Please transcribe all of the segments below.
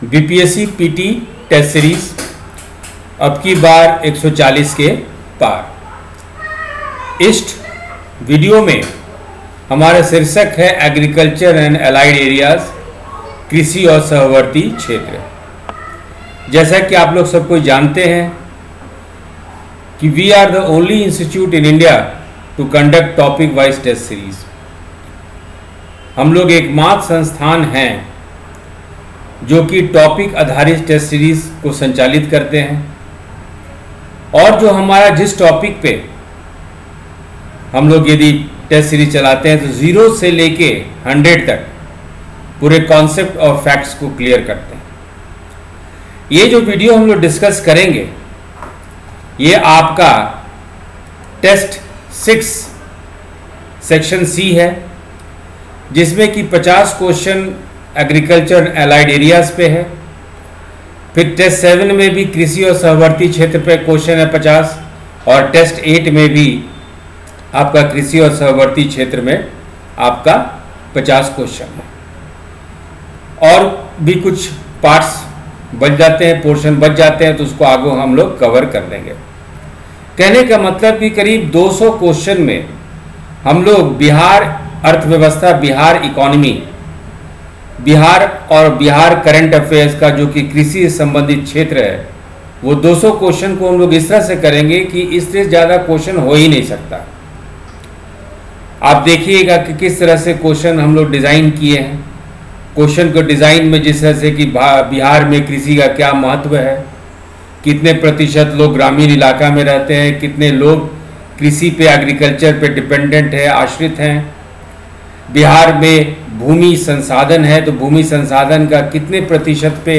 BPSC PT test series अब की बार 140 के पार। इस वीडियो में हमारा शीर्षक है एग्रीकल्चर एंड एलाइड एरियाज, कृषि और सहवर्ती क्षेत्र। जैसा कि आप लोग सब कोई जानते हैं कि we are the only institute in India to conduct topic wise test series. हम लोग एकमात्र संस्थान हैं जो कि टॉपिक आधारित टेस्ट सीरीज को संचालित करते हैं, और जो हमारा जिस टॉपिक पे हम लोग यदि टेस्ट सीरीज चलाते हैं तो 0 से लेके 100 तक पूरे कॉन्सेप्ट और फैक्ट्स को क्लियर करते हैं। ये जो वीडियो हम लोग डिस्कस करेंगे ये आपका टेस्ट 6 सेक्शन सी है, जिसमें कि 50 क्वेश्चन एग्रीकल्चर एलाइड एरियाज पे है। फिर टेस्ट 7 में भी कृषि और सहवर्ती क्षेत्र पे क्वेश्चन है 50, और टेस्ट 8 में भी आपका कृषि और सहवर्ती क्षेत्र में आपका 50 क्वेश्चन है। और भी कुछ पार्ट्स बच जाते हैं, पोर्शन बच जाते हैं, तो उसको आगे हम लोग कवर कर लेंगे। कहने का मतलब कि करीब 200 क्वेश्चन में हम लोग बिहार अर्थव्यवस्था, बिहार इकोनॉमी, बिहार और बिहार करंट अफेयर्स का जो कि कृषि से संबंधित क्षेत्र है, वो 200 क्वेश्चन को हम लोग इस तरह से करेंगे कि इससे ज़्यादा क्वेश्चन हो ही नहीं सकता। आप देखिएगा कि किस तरह से क्वेश्चन हम लोग डिज़ाइन किए हैं। क्वेश्चन को डिज़ाइन में जिस तरह से कि बिहार में कृषि का क्या महत्व है, कितने प्रतिशत लोग ग्रामीण इलाका में रहते हैं, कितने लोग कृषि पे, एग्रीकल्चर पे डिपेंडेंट है, आश्रित हैं। बिहार में भूमि संसाधन है तो भूमि संसाधन का कितने प्रतिशत पे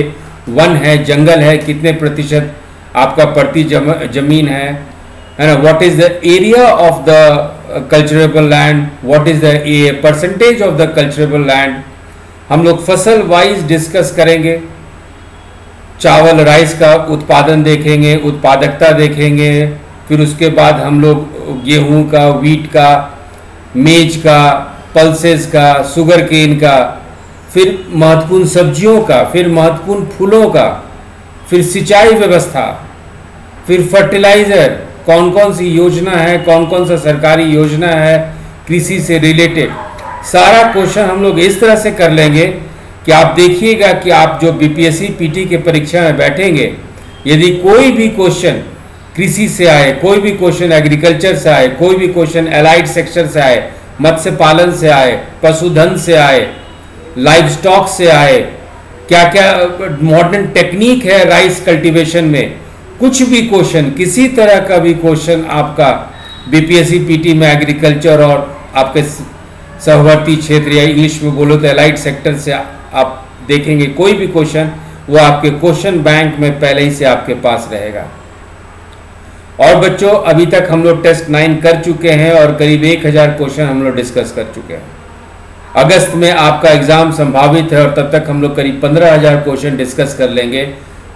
वन है, जंगल है, कितने प्रतिशत आपका प्रति जमीन है ना। What is the area of the culturable land, what is the percentage of the culturable land. हम लोग फसल वाइज डिस्कस करेंगे। चावल, राइस का उत्पादन देखेंगे, उत्पादकता देखेंगे। फिर उसके बाद हम लोग गेहूं का, वीट का, मेज का, पल्सेस का, शुगर केन का, फिर महत्वपूर्ण सब्जियों का, फिर महत्वपूर्ण फूलों का, फिर सिंचाई व्यवस्था, फिर फर्टिलाइजर, कौन कौन सी योजना है, कौन कौन सा सरकारी योजना है कृषि से रिलेटेड। सारा क्वेश्चन हम लोग इस तरह से कर लेंगे कि आप देखिएगा कि आप जो बीपीएससी पीटी के परीक्षा में बैठेंगे, यदि कोई भी क्वेश्चन कृषि से आए, कोई भी क्वेश्चन एग्रीकल्चर से आए, कोई भी क्वेश्चन एलाइड सेक्टर से आए, मत्स्य पालन से आए, पशुधन से आए, लाइव स्टॉक से आए, क्या क्या मॉडर्न टेक्निक है राइस कल्टीवेशन में, कुछ भी क्वेश्चन, किसी तरह का भी क्वेश्चन आपका बीपीएससी पीटी में एग्रीकल्चर और आपके सहवर्ती क्षेत्र या इंग्लिश में बोलो तो एलाइड सेक्टर से आप देखेंगे, कोई भी क्वेश्चन वो आपके क्वेश्चन बैंक में पहले ही से आपके पास रहेगा। और बच्चों, अभी तक हम लोग टेस्ट 9 कर चुके हैं और करीब 1000 क्वेश्चन हम लोग डिस्कस कर चुके हैं। अगस्त में आपका एग्ज़ाम संभावित है और तब तक हम लोग करीब 15,000 क्वेश्चन डिस्कस कर लेंगे।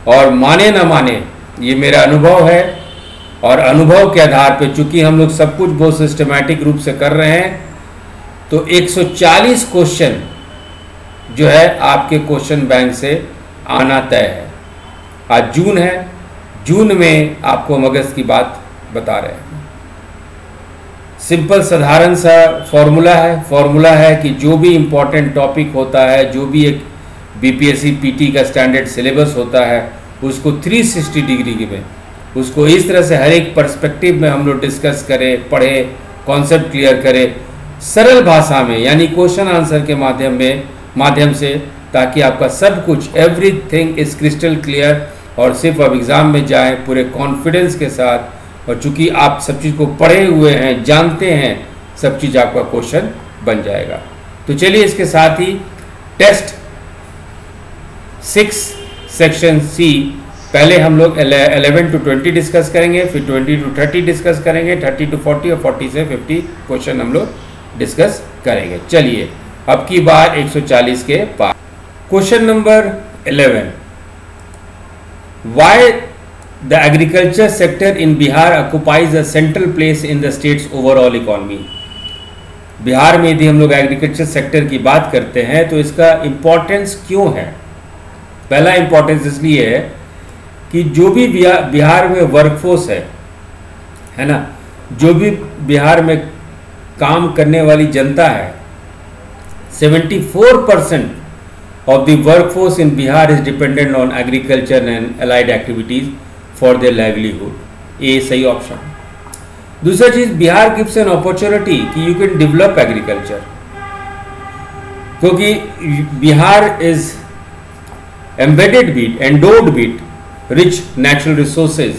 और माने ना माने, ये मेरा अनुभव है, और अनुभव के आधार पे चूंकि हम लोग सब कुछ बहुत सिस्टमैटिक रूप से कर रहे हैं, तो 140 क्वेश्चन जो है आपके क्वेश्चन बैंक से आना तय है। आज जून है, जून में आपको हम अगस्त की बात बता रहे हैं। सिंपल साधारण सा फॉर्मूला है कि जो भी इम्पोर्टेंट टॉपिक होता है, जो भी एक बीपीएससी पीटी का स्टैंडर्ड सिलेबस होता है, उसको 360 डिग्री में, उसको इस तरह से हर एक पर्सपेक्टिव में हम लोग डिस्कस करें, पढ़ें, कॉन्सेप्ट क्लियर करें सरल भाषा में, यानी क्वेश्चन आंसर के माध्यम से, ताकि आपका सब कुछ एवरीथिंग इज क्रिस्टल क्लियर और सिर्फ अब एग्ज़ाम में जाएं पूरे कॉन्फिडेंस के साथ। और चूंकि आप सब चीज़ को पढ़े हुए हैं, जानते हैं, सब चीज़ आपका क्वेश्चन बन जाएगा। तो चलिए इसके साथ ही टेस्ट 6 सेक्शन सी पहले हम लोग 11 to 20 डिस्कस करेंगे, फिर 20 to 30 डिस्कस करेंगे, 30 to 40 और 40 से 50 क्वेश्चन हम लोग डिस्कस करेंगे। चलिए अब की बार 140 के पार। Question number 11, Why the agriculture sector in Bihar occupies a central place in the state's overall economy? Bihar में यदि हम लोग एग्रीकल्चर सेक्टर की बात करते हैं तो इसका इम्पोर्टेंस क्यों है, पहला इंपॉर्टेंस इसलिए है कि जो भी बिहार में वर्कफोर्स है ना, जो भी बिहार में काम करने वाली जनता है, 74% of the workforce in Bihar is dependent on agriculture and allied activities for their livelihood. ये सही ऑप्शन। दूसरा चीज, बिहार गिव्स एन अपॉर्चुनिटी कि यू कैन डेवलप एग्रीकल्चर, क्योंकि Bihar is embedded with, endowed with rich natural resources,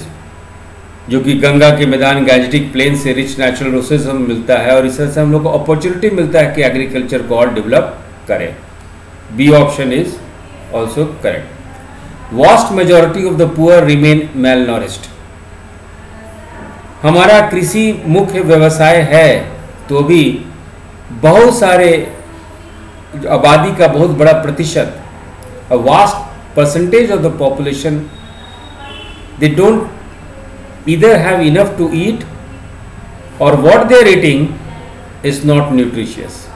जो कि गंगा के मैदान, गैंजेटिक प्लेन से रिच नेचुरल रिसोर्सेज हमें मिलता है, और इस तरह से हम लोग को अपॉर्चुनिटी मिलता है कि एग्रीकल्चर को और डेवलप करें। B option is also correct. Vast majority of the poor remain malnourished. हमारा कृषि मुख्य व्यवसाय है, तो भी बहुत सारे आबादी का बहुत बड़ा प्रतिशत, a vast percentage of the population, they don't either have enough to eat or what they are eating is not nutritious.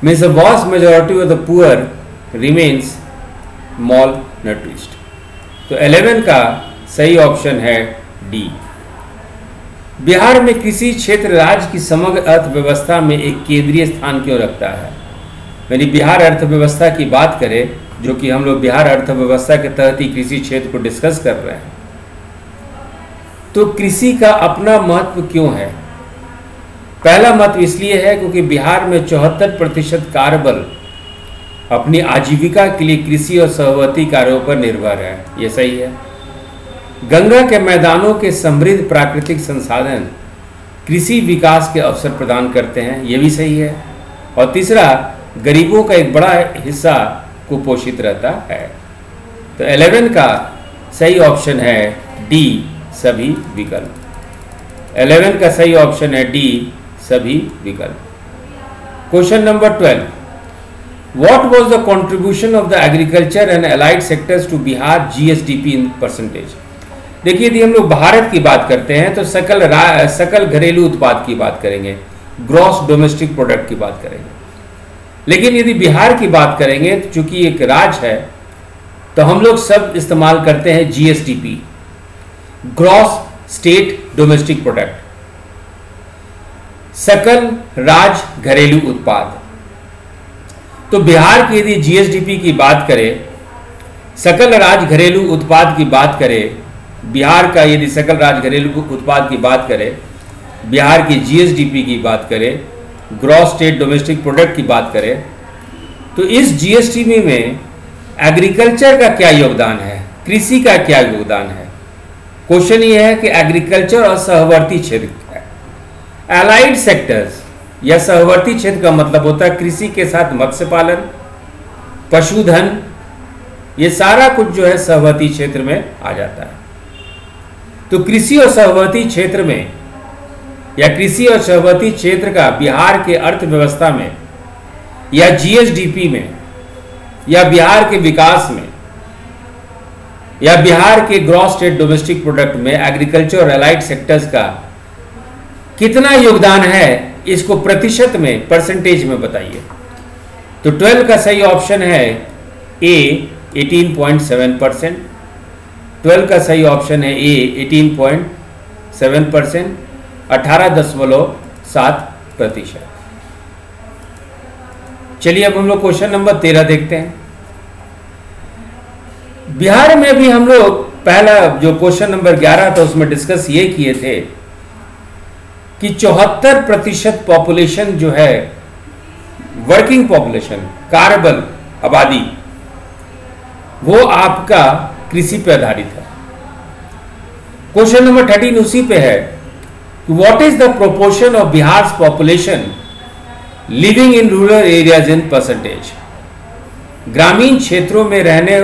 Means a vast majority of the poor remains malnourished. तो 11 का सही ऑप्शन है D. Bihar में कृषि क्षेत्र राज्य की समग्र अर्थव्यवस्था में एक केंद्रीय स्थान क्यों रखता है? यानी बिहार अर्थव्यवस्था की बात करें, जो कि हम लोग बिहार अर्थव्यवस्था के तहत ही कृषि क्षेत्र को डिस्कस कर रहे हैं, तो कृषि का अपना महत्व क्यों है? पहला महत्व इसलिए है क्योंकि बिहार में 74% कार्यबल अपनी आजीविका के लिए कृषि और सहवर्ती कार्यों पर निर्भर है। ये सही है। गंगा के मैदानों के समृद्ध प्राकृतिक संसाधन कृषि विकास के अवसर प्रदान करते हैं। ये भी सही है। और तीसरा, गरीबों का एक बड़ा हिस्सा कुपोषित रहता है। तो 11 का सही ऑप्शन है डी, सभी विकल्प। 11 का सही ऑप्शन है डी, सभी विकल्प। Question number 12, what was the contribution of the agriculture and allied sectors to Bihar GSDP in percentage? देखिए, यदि हम लोग भारत की बात करते हैं तो सकल घरेलू उत्पाद की बात करेंगे, ग्रॉस डोमेस्टिक प्रोडक्ट की बात करेंगे। लेकिन यदि बिहार की बात करेंगे, तो चूंकि एक राज्य है, तो हम लोग सब इस्तेमाल करते हैं GSDP, gross state domestic product, सकल राज्य घरेलू उत्पाद। तो बिहार की यदि जीएसडीपी की बात करें, सकल राज्य घरेलू उत्पाद की बात करें, बिहार का यदि सकल राज्य घरेलू उत्पाद की बात करें, बिहार की जीएसडीपी की बात करें, ग्रॉस स्टेट डोमेस्टिक प्रोडक्ट की बात करें, तो इस जीएसडीपी में एग्रीकल्चर का क्या योगदान है, कृषि का क्या योगदान है? क्वेश्चन ये है कि एग्रीकल्चर और सहवर्ती क्षेत्र, एलाइड सेक्टर्स या सहवर्ती क्षेत्र का मतलब होता है कृषि के साथ मत्स्य पालन, पशुधन, ये सारा कुछ जो है सहवर्ती क्षेत्र में आ जाता है। तो कृषि और सहवर्ती क्षेत्र में या कृषि और सहवर्ती क्षेत्र का बिहार के अर्थव्यवस्था में या जीएसडीपी में या बिहार के विकास में या बिहार के ग्रॉस स्टेट डोमेस्टिक प्रोडक्ट में एग्रीकल्चर और एलाइड सेक्टर्स का कितना योगदान है, इसको प्रतिशत में, परसेंटेज में बताइए। तो 12 का सही ऑप्शन है ए, 18.7%। 12 का सही ऑप्शन है ए, 18.7%, 18.7%। चलिए अब हम लोग क्वेश्चन नंबर 13 देखते हैं। बिहार में भी हम लोग पहला जो क्वेश्चन नंबर 11 था उसमें डिस्कस ये किए थे कि 74% पॉपुलेशन जो है, वर्किंग पॉपुलेशन, कार्यबल आबादी, वो आपका कृषि पे आधारित है। क्वेश्चन नंबर 13 उसी पे है, what is the proportion of Bihar population living in rural areas in percentage? ग्रामीण क्षेत्रों में रहने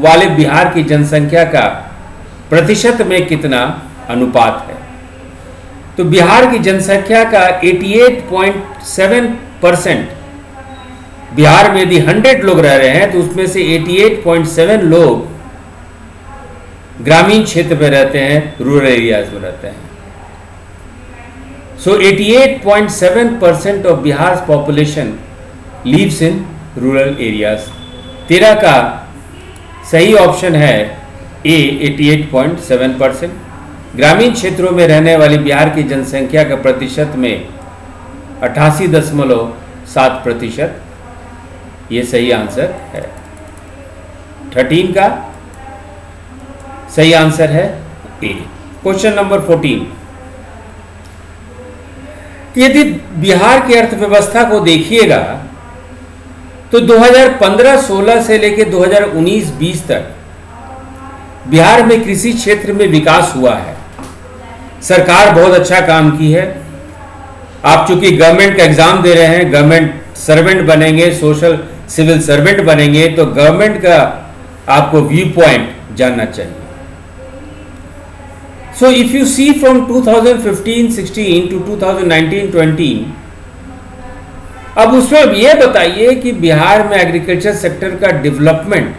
वाले बिहार की जनसंख्या का प्रतिशत में कितना अनुपात है? तो बिहार की जनसंख्या का 88.7%, बिहार में यदि 100 लोग रह रहे हैं तो उसमें से 88.7 लोग ग्रामीण क्षेत्र में रहते हैं, रूरल एरियाज में रहते हैं। So 88.7% of Bihar population lives in rural areas. 13 का सही ऑप्शन है ए 88.7%। ग्रामीण क्षेत्रों में रहने वाली बिहार की जनसंख्या का प्रतिशत में 88.7%, ये सही आंसर है। 13 का सही आंसर है ए। क्वेश्चन नंबर 14, यदि बिहार की अर्थव्यवस्था को देखिएगा तो 2015-16 से लेकर 2019-20 तक बिहार में कृषि क्षेत्र में विकास हुआ है। सरकार बहुत अच्छा काम की है। आप चूंकि गवर्नमेंट का एग्जाम दे रहे हैं, गवर्नमेंट सर्वेंट बनेंगे, सोशल सिविल सर्वेंट बनेंगे, तो गवर्नमेंट का आपको व्यू पॉइंट जानना चाहिए। So if you see from 2015-16 to 2019-20, अब उसमें ये बताइए कि बिहार में एग्रीकल्चर सेक्टर का development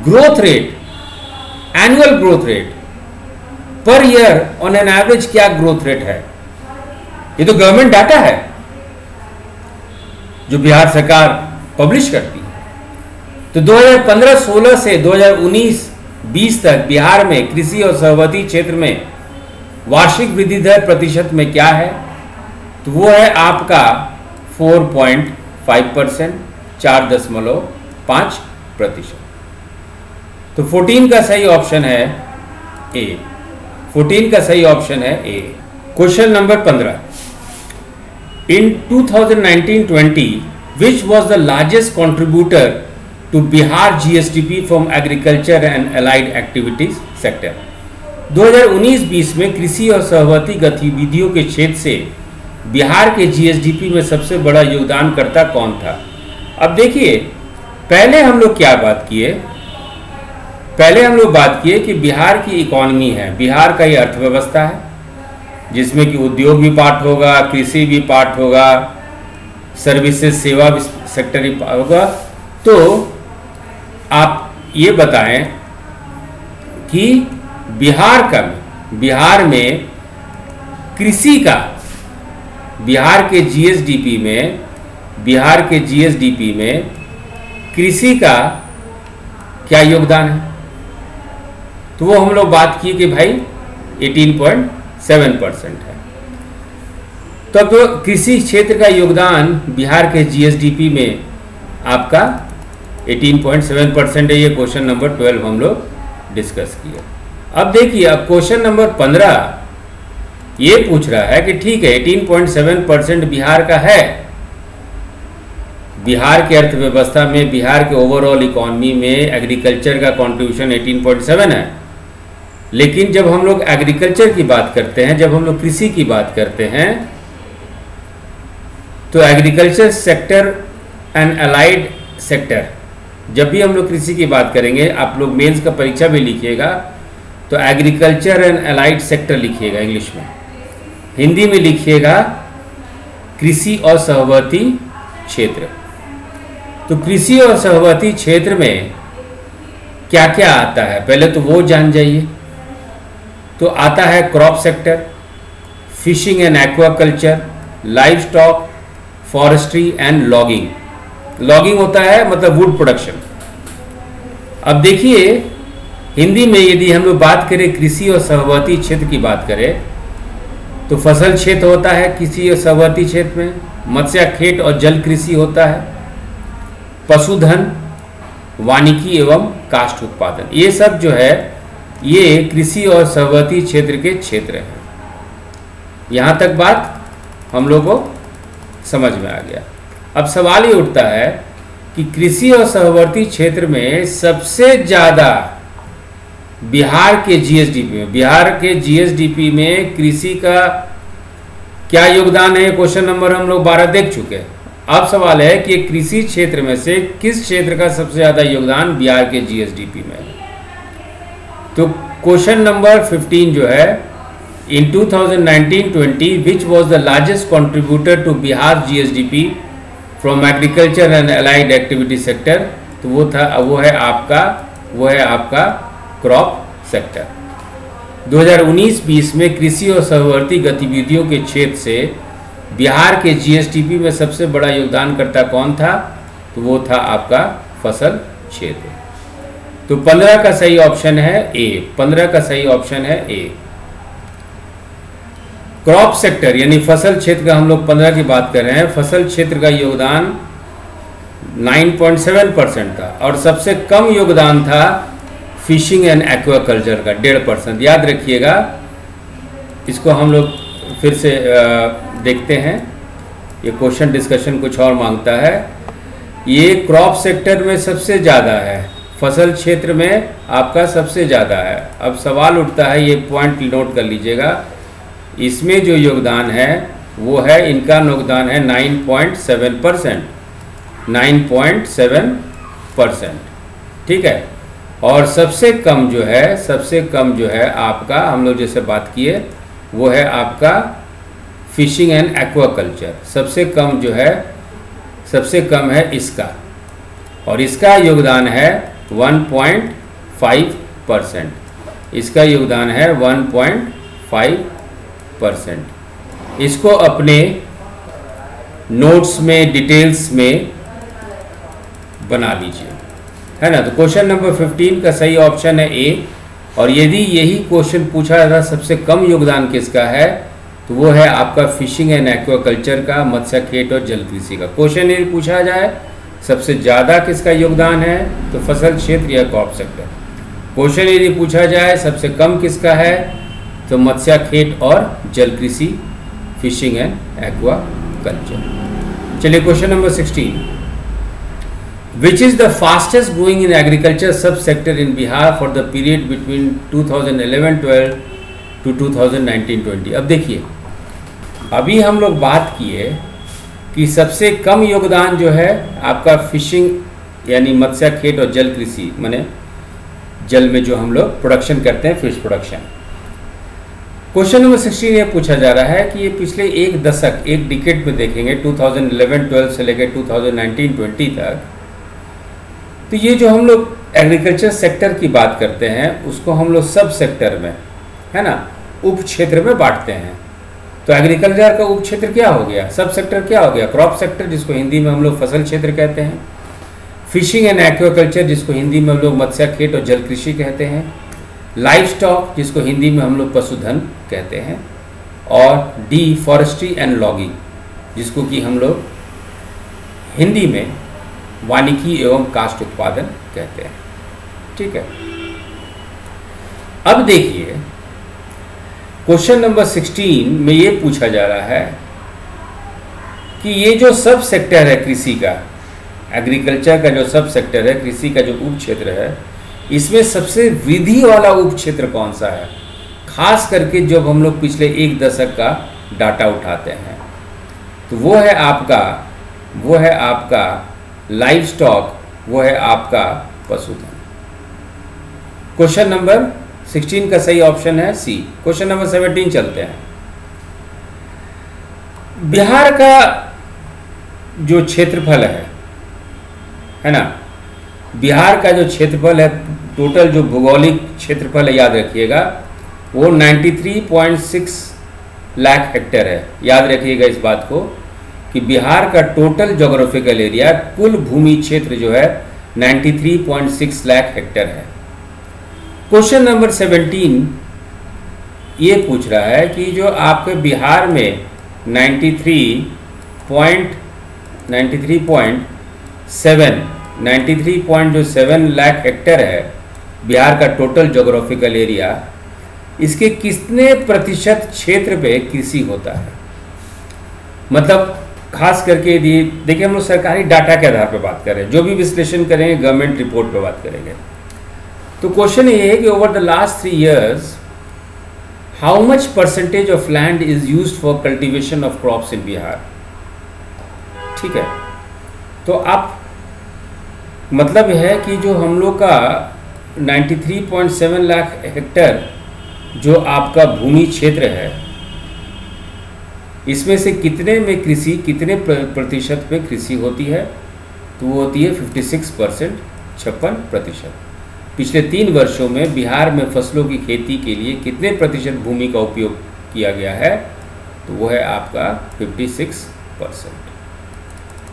growth rate, annual growth rate per year on an average क्या ग्रोथ रेट है। ये तो गवर्नमेंट डाटा है जो बिहार सरकार पब्लिश करती है। तो 2015-16 से 2019-20 तक बिहार में कृषि और सहवर्ती क्षेत्र में वार्षिक वृद्धि दर प्रतिशत में क्या है, तो वो है आपका 4.5%, 4.5%। तो 14 का सही ऑप्शन है ए। 14 का सही ऑप्शन है A. Question number 15, in 2019-20 which was the largest contributor to Bihar GSDP from agriculture and allied activities sector। 2019-20 में कृषि और सहवर्ती गतिविधियों के क्षेत्र से बिहार के जीएसडीपी में सबसे बड़ा योगदानकर्ता कौन था। अब देखिए, पहले हम लोग क्या बात किए, पहले हम लोग बात किए कि बिहार की इकोनॉमी है, बिहार का ये अर्थव्यवस्था है जिसमें कि उद्योग भी पार्ट होगा, कृषि भी पार्ट होगा, सर्विसेज सेवा सेक्टर भी होगा। तो आप ये बताएं कि बिहार में कृषि का, बिहार के जीएसडीपी में कृषि का क्या योगदान है। तो वो हम लोग बात की कि भाई 18.7% है। तो अब कृषि क्षेत्र का योगदान बिहार के जीएसडीपी में आपका 18.7% है। ये क्वेश्चन नंबर 12 हम लोग डिस्कस किया। अब देखिए, अब क्वेश्चन नंबर 15 ये पूछ रहा है कि ठीक है 18.7% बिहार का है, बिहार के अर्थव्यवस्था में, बिहार के ओवरऑल इकोनॉमी में एग्रीकल्चर का कंट्रीब्यूशन 18.7 है। लेकिन जब हम लोग एग्रीकल्चर की बात करते हैं, जब हम लोग कृषि की बात करते हैं, तो agriculture sector and allied sector, जब भी हम लोग कृषि की बात करेंगे, आप लोग मेंस का परीक्षा भी लिखिएगा तो एग्रीकल्चर एंड अलाइड सेक्टर लिखिएगा इंग्लिश में, हिंदी में लिखिएगा कृषि और सहवर्ती क्षेत्र। तो कृषि और सहवर्ती क्षेत्र में क्या क्या आता है पहले तो वो जान जाइए। तो आता है crop sector, fishing and aquaculture, live stock, forestry and logging. Logging होता है मतलब वुड प्रोडक्शन। अब देखिए, हिंदी में यदि हम लोग बात करें कृषि और सहवर्ती क्षेत्र की बात करें तो फसल क्षेत्र होता है कृषि और सहवर्ती क्षेत्र में, मत्स्य खेत और जल कृषि होता है, पशुधन, वानिकी एवं काष्ठ उत्पादन, ये सब जो है ये कृषि और सहवर्ती क्षेत्र के क्षेत्र हैं। यहाँ तक बात हम लोग को समझ में आ गया। अब सवाल ये उठता है कि कृषि और सहवर्ती क्षेत्र में सबसे ज़्यादा बिहार के जीएसडीपी में कृषि का क्या योगदान है। क्वेश्चन नंबर हम लोग 12 देख चुके हैं। अब सवाल है कि कृषि क्षेत्र में से किस क्षेत्र का सबसे ज़्यादा योगदान बिहार के जीएसडीपी में है। तो क्वेश्चन नंबर 15 जो है, in 2019-20 which was the largest contributor to Bihar GSDP from agriculture and allied activity sector, तो वो है आपका क्रॉप सेक्टर। 2019-20 में कृषि और सहवर्ती गतिविधियों के क्षेत्र से बिहार के जीएसडीपी में सबसे बड़ा योगदानकर्ता कौन था, तो वो था आपका फसल क्षेत्र। तो 15 का सही ऑप्शन है ए। 15 का सही ऑप्शन है ए। क्रॉप सेक्टर यानी फसल क्षेत्र का हम लोग 15 की बात कर रहे हैं। फसल क्षेत्र का योगदान 9.7% था और सबसे कम योगदान था फिशिंग एंड एक्वाकल्चर का 1.5%। याद रखिएगा, इसको हम लोग फिर से देखते हैं। ये क्वेश्चन डिस्कशन कुछ और मांगता है। ये क्रॉप सेक्टर में सबसे ज़्यादा है, फसल क्षेत्र में आपका सबसे ज़्यादा है। अब सवाल उठता है, ये पॉइंट नोट कर लीजिएगा, इसमें जो योगदान है वो है, इनका योगदान है 9.7%। 9.7%, ठीक है। और सबसे कम जो है आपका, हम लोग जैसे बात किए, वो है आपका फिशिंग एंड एक्वाकल्चर। सबसे कम है इसका, और इसका योगदान है 1.5%। इसका योगदान है 1.5%। इसको अपने नोट्स में, डिटेल्स में बना लीजिए, है ना। तो क्वेश्चन नंबर 15 का सही ऑप्शन है ए। और यदि यही क्वेश्चन पूछा जाता सबसे कम योगदान किसका है, तो वो है आपका फिशिंग एंड एक्वाकल्चर का, मत्स्य खेत और जल कृषि का। क्वेश्चन यदि पूछा जाए सबसे ज़्यादा किसका योगदान है, तो फसल क्षेत्र या क्रॉप सेक्टर। क्वेश्चन यदि पूछा जाए सबसे कम किसका है, तो मत्स्य खेत और जल कृषि, फिशिंग एंड एक्वाकल्चर। चलिए question number 16, which is the fastest growing in agriculture sub sector in Bihar for the period between 2011-12 to 2019-20। अब देखिए, अभी हम लोग बात किए कि सबसे कम योगदान जो है आपका फिशिंग यानी मत्स्य खेत और जल कृषि, माने जल में जो हम लोग प्रोडक्शन करते हैं, फिश प्रोडक्शन। क्वेश्चन नंबर 16 ये पूछा जा रहा है कि ये पिछले एक दशक, एक डिकेड में देखेंगे 2011-12 से लेकर 2019-20 तक, तो ये जो हम लोग एग्रीकल्चर सेक्टर की बात करते हैं उसको हम लोग सब सेक्टर में, है ना, उप क्षेत्र में बांटते हैं। तो एग्रीकल्चर का उप क्षेत्र क्या हो गया, सब सेक्टर क्या हो गया, क्रॉप सेक्टर जिसको हिंदी में हम लोग फसल क्षेत्र कहते हैं, फिशिंग एंड एक्वाकल्चर जिसको हिंदी में हम लोग मत्स्य खेत और जल कृषि कहते हैं, लाइव स्टॉक जिसको हिंदी में हम लोग पशुधन कहते हैं, और डी फॉरेस्ट्री एंड लॉगिंग जिसको कि हम लोग हिंदी में वानिकी एवं काष्ठ उत्पादन कहते हैं, ठीक है। अब देखिए क्वेश्चन नंबर 16 में ये पूछा जा रहा है कि ये जो सब सेक्टर है कृषि का, एग्रीकल्चर का जो सब सेक्टर है, कृषि का जो उप क्षेत्र है, इसमें सबसे वृद्धि वाला उप क्षेत्र कौन सा है, खास करके जब हम लोग पिछले एक दशक का डाटा उठाते हैं, तो वो है आपका लाइव स्टॉक, वो है आपका पशुधन। क्वेश्चन नंबर 16 का सही ऑप्शन है सी। क्वेश्चन नंबर 17 चलते हैं। बिहार का जो क्षेत्रफल है ना, बिहार का जो क्षेत्रफल है, टोटल जो भौगोलिक क्षेत्रफल है, याद रखिएगा, वो 93.6 लाख हेक्टेयर है। याद रखिएगा इस बात को कि बिहार का टोटल ज्योग्राफिकल एरिया, कुल भूमि क्षेत्र जो है 93.6 लाख हेक्टेयर है। क्वेश्चन नंबर 17 ये पूछ रहा है कि जो आपके बिहार में 93.7 लाख हेक्टेयर है, बिहार का टोटल ज्योग्राफिकल एरिया, इसके कितने प्रतिशत क्षेत्र पे कृषि होता है। मतलब खास करके देखिए, हम लोग सरकारी डाटा के आधार पर बात कर रहे हैं, जो भी विश्लेषण करेंगे गवर्नमेंट रिपोर्ट पे बात करेंगे। तो क्वेश्चन ये है कि over the last 3 years how much percentage of land is used for cultivation of crops इन बिहार। ठीक है, तो आप मतलब है कि जो हम लोग का 93.7 लाख हेक्टेयर जो आपका भूमि क्षेत्र है, इसमें से कितने में कृषि, कितने प्रतिशत पे कृषि होती है, तो वो होती है 56%, 56%। पिछले 3 वर्षों में बिहार में फसलों की खेती के लिए कितने प्रतिशत भूमि का उपयोग किया गया है, तो वो है आपका 56%।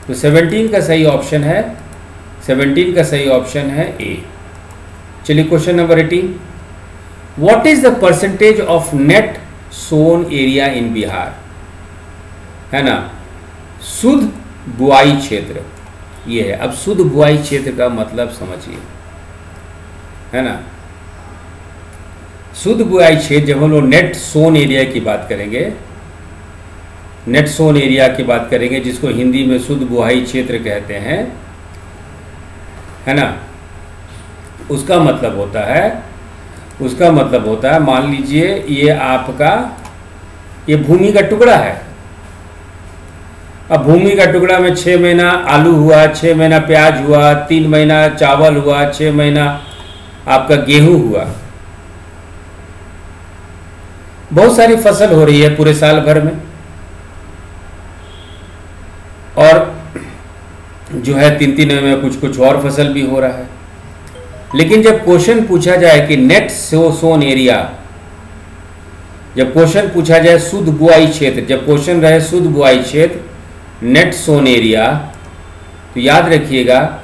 तो 17 का सही ऑप्शन है, 17 का सही ऑप्शन है ए। चलिए question number 18, what is the percentage of net sown area in Bihar, है ना, शुद्ध बुआई क्षेत्र ये है। अब शुद्ध बुआई क्षेत्र का मतलब समझिए, है ना। शुद्ध बुआई क्षेत्र, जब हम लोग नेट सोन एरिया की बात करेंगे, नेट सोन एरिया की बात करेंगे, जिसको हिंदी में शुद्ध बुआई क्षेत्र कहते हैं, है ना, उसका मतलब होता है, मान लीजिए ये आपका ये भूमि का टुकड़ा है। अब भूमि का टुकड़ा में 6 महीना आलू हुआ, 6 महीना प्याज हुआ, 3 महीना चावल हुआ, 6 महीना आपका गेहूं हुआ, बहुत सारी फसल हो रही है पूरे साल भर में। और जो है 3-3 में कुछ और फसल भी हो रहा है। लेकिन जब क्वेश्चन पूछा जाए कि नेट सोन एरिया, जब क्वेश्चन पूछा जाए शुद्ध बुआई क्षेत्र, जब क्वेश्चन रहे शुद्ध बुआई क्षेत्र नेट सोन एरिया, तो याद रखिएगा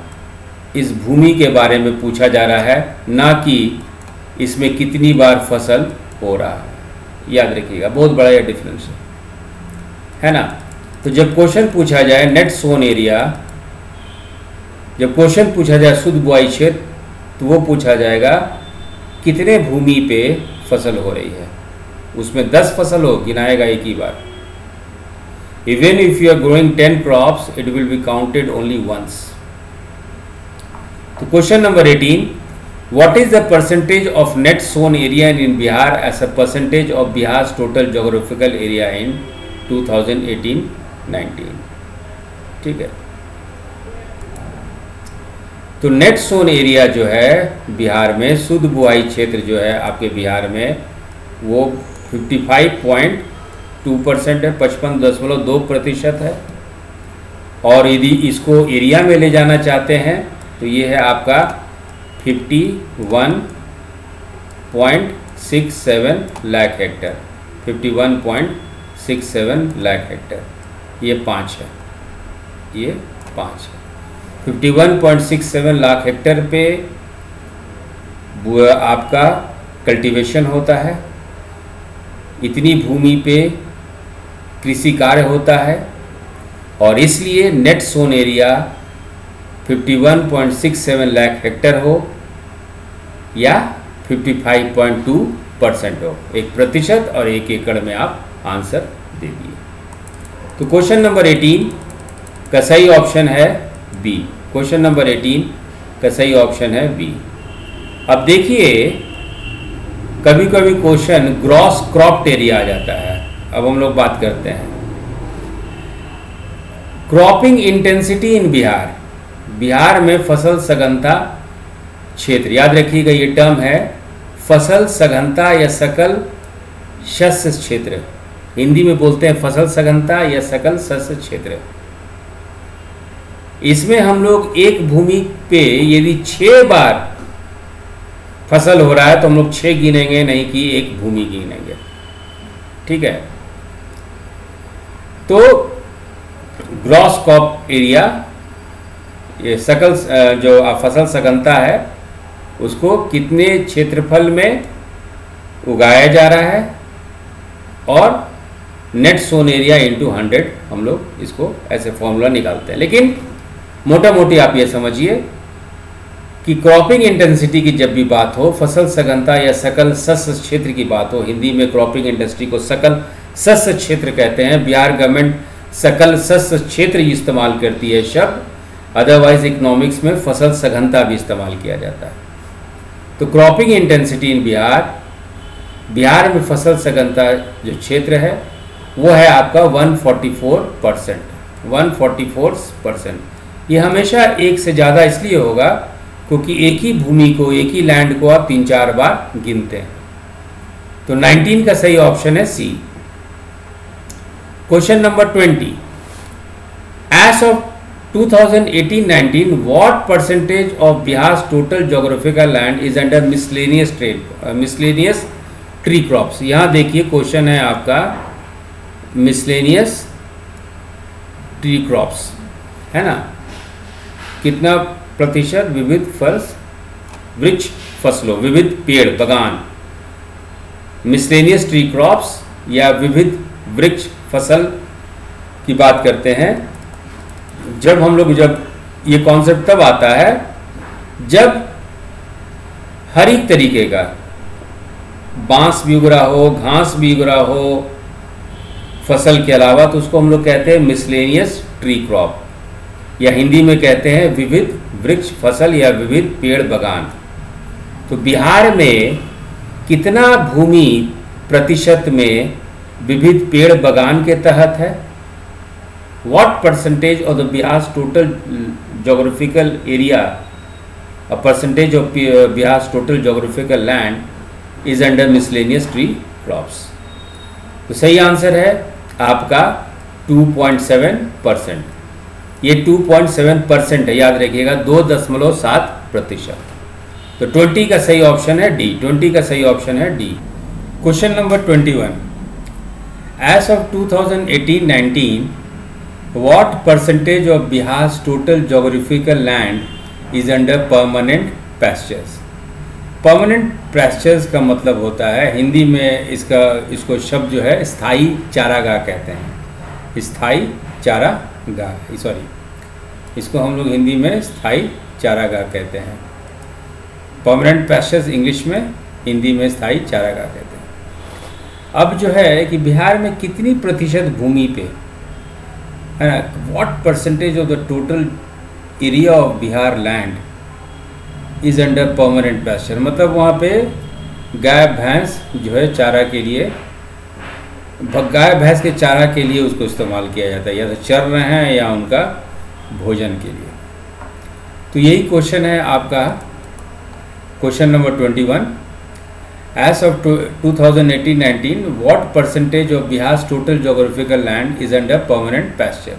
इस भूमि के बारे में पूछा जा रहा है, ना कि इसमें कितनी बार फसल हो रहा है। याद रखिएगा, बहुत बड़ा यह डिफरेंस है ना। तो जब क्वेश्चन पूछा जाए नेट सोन एरिया, जब क्वेश्चन पूछा जाए शुद्ध बुआई क्षेत्र, तो वो पूछा जाएगा कितने भूमि पे फसल हो रही है। उसमें 10 फसल हो, गिनाएगा एक ही बार। Even if you are growing 10 crops, it will be counted only once. तो question number 18, what is the percentage of net sown area in Bihar as a percentage of Bihar total geographical area in 2018-19। ठीक है, तो net sown area जो है बिहार में, शुद्ध बुआई क्षेत्र जो है आपके बिहार में, वो 55.2% है, 55.2% है। और यदि इसको एरिया में ले जाना चाहते हैं तो ये है आपका 51.67 लाख हेक्टेयर, 51.67 लाख हेक्टेयर, ये 5 है, ये 5 है। 51.67 लाख हेक्टेयर पे आपका कल्टीवेशन होता है, इतनी भूमि पे कृषि कार्य होता है, और इसलिए net sown area 51.67 lakh hectare हो या 55.2% हो, 1% और 1 एकड़ में आप आंसर दे दिए। तो क्वेश्चन नंबर 18 का सही ऑप्शन है बी। क्वेश्चन नंबर 18 का सही ऑप्शन है बी। अब देखिए, कभी कभी क्वेश्चन ग्रॉस क्रॉप्ड एरिया आ जाता है। अब हम लोग बात करते हैं cropping intensity in Bihar. Bihar में फसल सघनता क्षेत्र, याद रखिएगा ये टर्म है फसल सघनता या सकल शस्य क्षेत्र। हिंदी में बोलते हैं फसल सघनता या सकल शस्य क्षेत्र। इसमें हम लोग एक भूमि पे यदि 6 बार फसल हो रहा है तो हम लोग 6 गिनेंगे, नहीं कि एक भूमि गिनेंगे। ठीक है, तो ग्रॉस क्रॉप एरिया, ये सकल जो फसल सघनता है उसको कितने क्षेत्रफल में उगाया जा रहा है, और नेट सोन एरिया इंटू 100 हम लोग इसको ऐसे फॉर्मूला निकालते हैं। लेकिन मोटा मोटी आप ये समझिए कि क्रॉपिंग इंटेंसिटी की जब भी बात हो, फसल सघनता या सकल शस्य क्षेत्र की बात हो, हिंदी में क्रॉपिंग इंडस्ट्री को सकल शस्य क्षेत्र कहते हैं। बिहार गवर्नमेंट सकल शस्य क्षेत्र इस्तेमाल करती है शब्द, अदरवाइज इकोनॉमिक्स में फसल सघनता भी इस्तेमाल किया जाता है। तो cropping intensity in Bihar, Bihar में फसल सघनता जो क्षेत्र है वो है आपका 144%। 144%। ये हमेशा एक से ज़्यादा इसलिए होगा क्योंकि एक ही भूमि को, एक ही लैंड को आप 3-4 बार गिनते हैं। तो 19 का सही ऑप्शन है C. Question number 20, as of 2018-19 what percentage of Bihar total geographical land is under miscellaneous tree crops. यहाँ देखिए क्वेश्चन है आपका मिसलेनियस ट्री क्रॉप्स, है ना, कितना प्रतिशत विविध वृक्ष फसलों, विविध पेड़ बगान, मिसलेनियस ट्री क्रॉप्स या विविध वृक्ष फसल की बात करते हैं। जब ये कॉन्सेप्ट तब आता है जब हर एक तरीके का बांस भी उग रहा हो, घास भी उग रहा हो फसल के अलावा, तो उसको हम लोग कहते हैं मिसलेनियस ट्री क्रॉप, या हिंदी में कहते हैं विविध वृक्ष फसल या विविध पेड़ बगान। तो बिहार में कितना भूमि प्रतिशत में विविध पेड़ बगान के तहत है? What percentage of the Bihar's total geographical area, a percentage of Bihar's total geographical land is under miscellaneous tree crops? तो सही आंसर है आपका 2.7%। ये 2.7% है, याद रखिएगा 2.7%। तो 20 का सही ऑप्शन है डी। 20 का सही ऑप्शन है D. Question number 21, as of 2018-19 what percentage of Bihar's total geographical land is under permanent pastures? Permanent pastures का मतलब होता है, हिंदी में इसको शब्द जो है स्थायी चारागाह कहते हैं। स्थायी चारागाह, सॉरी, इसको हम लोग हिंदी में स्थायी चारागाह कहते हैं। परमानेंट पैस्चर्स इंग्लिश में, हिंदी में स्थायी चारागाह कहते हैं। अब जो है कि बिहार में कितनी प्रतिशत भूमि पे है ना, what percentage of the total area of Bihar land is under permanent pasture, मतलब वहाँ पे गाय भैंस जो है चारा के लिए, गाय भैंस के चारा के लिए उसको इस्तेमाल किया जाता है, या तो चर रहे हैं या उनका भोजन के लिए। तो यही क्वेश्चन है आपका question number 21, as of 2018-19 what percentage of Bihar total geographical land is under permanent pasture.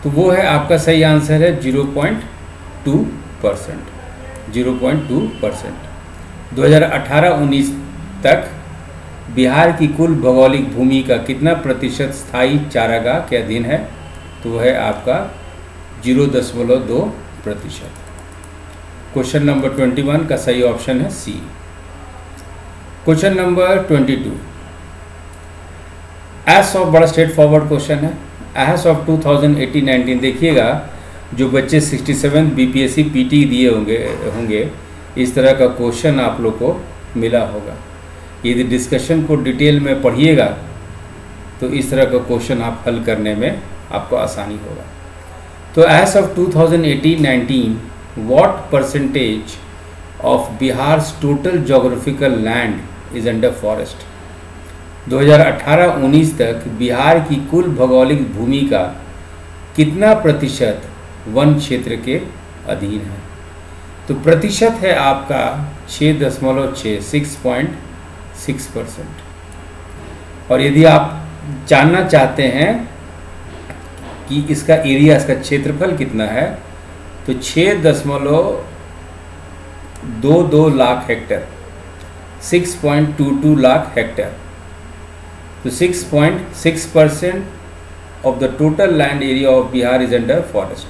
तो वो है आपका सही आंसर है 0.2%। 0.2%। 2018-19 तक बिहार की कुल भौगोलिक भूमि का कितना प्रतिशत स्थायी चारागाह के अधीन है? तो वह है आपका 0.2%। क्वेश्चन नंबर 21 का सही ऑप्शन है C. Question number 22, as of, बड़ा स्ट्रेट फॉरवर्ड क्वेश्चन है। एज ऑफ 2018-19 देखिएगा, जो बच्चे 67 बीपीएससी पीटी दिए होंगे इस तरह का क्वेश्चन आप लोग को मिला होगा। यदि डिस्कशन को डिटेल में पढ़िएगा तो इस तरह का क्वेश्चन आप हल करने में आपको आसानी होगा। तो as of 2018-19 what percentage of Bihar total geographical land is under forest. 2018-19 तक बिहार की कुल भौगोलिक भूमि का कितना प्रतिशत वन क्षेत्र के अधीन है? तो प्रतिशत है आपका 6.6%। और यदि आप जानना चाहते हैं कि इसका एरिया, इसका क्षेत्रफल कितना है, तो 6.22 लाख हेक्टेयर, 6.22 लाख हेक्टेयर। तो 6.6% of the total land area of Bihar is under forest.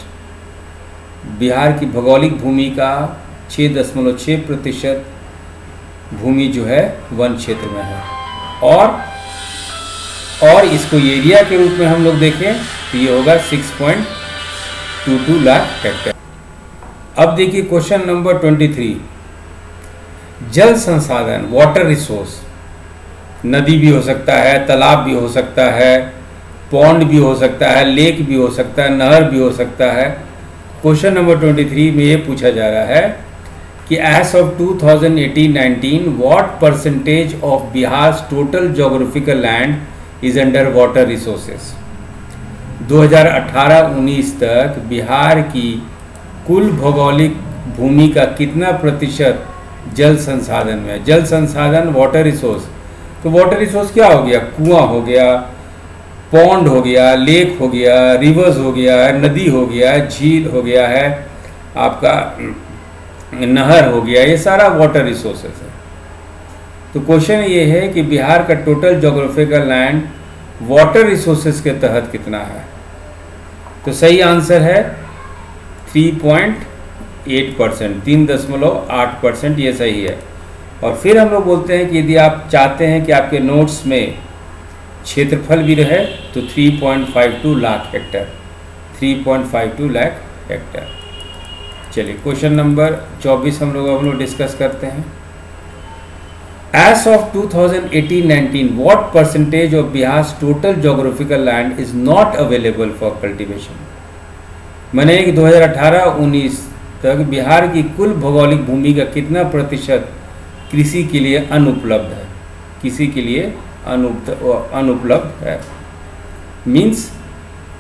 Bihar की भौगोलिक भूमि का 6.6% भूमि जो है वन क्षेत्र में है। और इसको एरिया के रूप में हम लोग देखें तो ये होगा 6.22 लाख हेक्टेयर। अब देखिए क्वेश्चन नंबर 23, जल संसाधन, वाटर रिसोर्स, नदी भी हो सकता है, तालाब भी हो सकता है, पॉन्ड भी हो सकता है, लेक भी हो सकता है, नहर भी हो सकता है। क्वेश्चन नंबर 23 में ये पूछा जा रहा है कि as of 2018-19 what percentage of Bihar total geographical land is under water resources. 2018-19 तक बिहार की कुल भौगोलिक भूमि का कितना प्रतिशत जल संसाधन में है? जल संसाधन, वाटर रिसोर्स। तो वाटर रिसोर्स क्या हो गया? कुआं हो गया, पॉन्ड हो गया, लेक हो गया, रिवर्स हो गया है, नदी हो गया है, झील हो गया है, आपका नहर हो गया, ये सारा वाटर रिसोर्सेस है। तो क्वेश्चन ये है कि बिहार का total geographical land water resources के तहत कितना है? तो सही आंसर है 3.8%। 3.8%, 3.8%, ये सही है। और फिर हम लोग बोलते हैं कि यदि आप चाहते हैं कि आपके नोट्स में क्षेत्रफल भी रहे तो 3.52 लाख हेक्टेयर, 3.52 लाख हेक्टेयर। चलिए क्वेश्चन नंबर 24 हम लोग डिस्कस करते हैं। As of 2018-19, what percentage of Bihar's total geographical land is not available for cultivation? माने कि 2018-19 तक बिहार की कुल भौगोलिक भूमि का कितना प्रतिशत कृषि के लिए अनुपलब्ध है, किसी के लिए अनुपलब्ध है। Means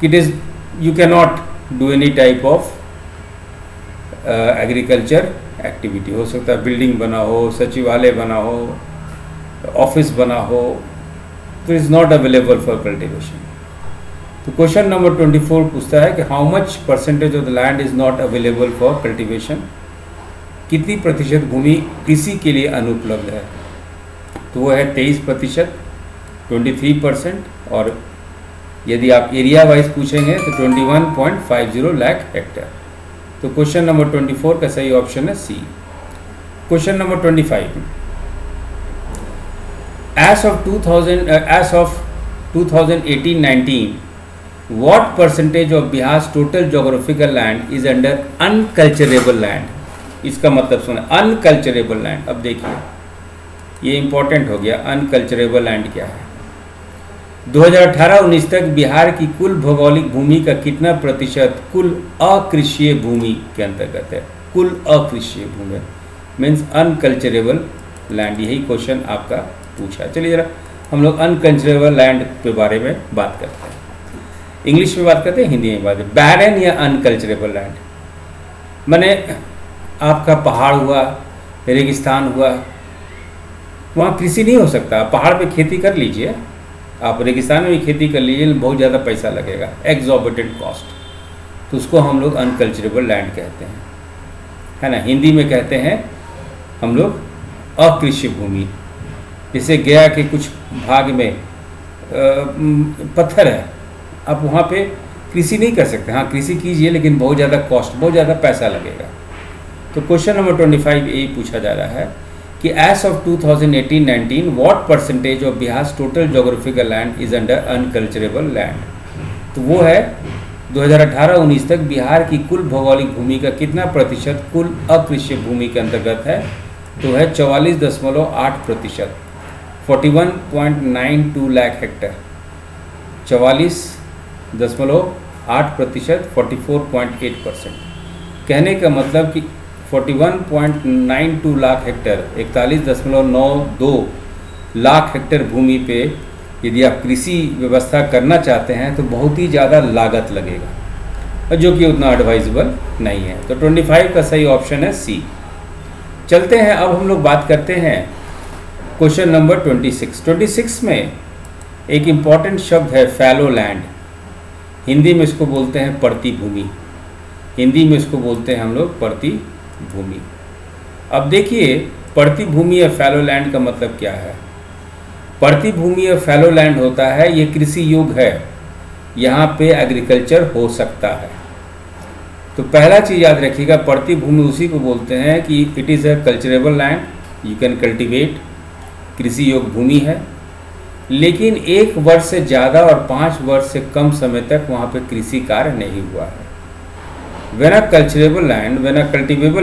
it is you can not do any type of agriculture activity. हो सकता है बिल्डिंग बना हो, सचिवालय बना हो, ऑफिस बना हो, तो is not available for cultivation. तो क्वेश्चन नंबर 24 पूछता है कि how much percentage of the land is not available for cultivation, कितनी प्रतिशत भूमि कृषि के लिए अनुपलब्ध है। तो वो है 23%, 23%, और यदि आप एरिया वाइज पूछेंगे तो 21.50 लाख हेक्टेयर। तो क्वेश्चन नंबर 24 का सही ऑप्शन है C. Question number 25, as of 2018-19, what percentage of Bihar's total geographical land is under unculturable land? इसका मतलब सुना, अनकल्चरेबल लैंड। अब देखिए ये इंपॉर्टेंट हो गया, अनकल्चरेबल लैंड क्या है। 2018-19 तक बिहार की कुल भौगोलिक भूमि का कितना प्रतिशत कुल अकृषीय भूमि के अंतर्गत है। कुल अकृषीय भूमि मीन्स अनकल्चरेबल लैंड, यही क्वेश्चन आपका पूछा। चलिए जरा हम लोग अनकल्चरेबल लैंड के बारे में बात करते हैं। इंग्लिश में बात करते हैं, हिंदी में बात करते हैं। बैरन या अनकल्चरेबल लैंड माने आपका पहाड़ हुआ, रेगिस्तान हुआ, वहाँ कृषि नहीं हो सकता। पहाड़ पे खेती कर लीजिए, आप रेगिस्तान में भी खेती कर लीजिए, बहुत ज़्यादा पैसा लगेगा, एक्सॉर्बिटेंट कॉस्ट। तो उसको हम लोग अनकल्चरेबल लैंड कहते हैं, है ना। हिंदी में कहते हैं हम लोग अकृषि भूमि। जैसे गया के कुछ भाग में पत्थर है, आप वहाँ पे कृषि नहीं कर सकते। हाँ कृषि कीजिए लेकिन बहुत ज़्यादा कॉस्ट, बहुत ज़्यादा पैसा लगेगा। तो क्वेश्चन नंबर 25 यही पूछा जा रहा है कि as of 2018-19 what percentage of Bihar total geographical land is under unculturable land. तो वो है 2018-19 तक बिहार की कुल भौगोलिक भूमि का कितना प्रतिशत कुल अकृषि भूमि के अंतर्गत है। तो है 44.8%, 41.92 लाख हेक्टेयर। 44.8%, 44.8%। कहने का मतलब कि 41.92 लाख हेक्टेयर, 41.92 लाख हेक्टेयर भूमि पे यदि आप कृषि व्यवस्था करना चाहते हैं तो बहुत ही ज़्यादा लागत लगेगा, जो कि उतना एडवाइजेबल नहीं है। तो 25 का सही ऑप्शन है सी। चलते हैं अब हम लोग बात करते हैं क्वेश्चन नंबर 26। 26 में एक इम्पॉर्टेंट शब्द है फैलो लैंड। हिंदी में इसको बोलते हैं परती भूमि, हिंदी में इसको बोलते हैं हम लोग परती भूमि। अब देखिए परती भूमि या फैलो लैंड का मतलब क्या है। परती भूमि या फैलो लैंड होता है ये कृषि योग्य है, यहाँ पे एग्रीकल्चर हो सकता है। तो पहला चीज़ याद रखिएगा, परती भूमि उसी को बोलते हैं कि it is a culturable land, you can cultivate, कृषि योग्य भूमि है। लेकिन 1 वर्ष से ज़्यादा और 5 वर्ष से कम समय तक वहाँ पे कृषि कार्य नहीं हुआ है। When a cultivable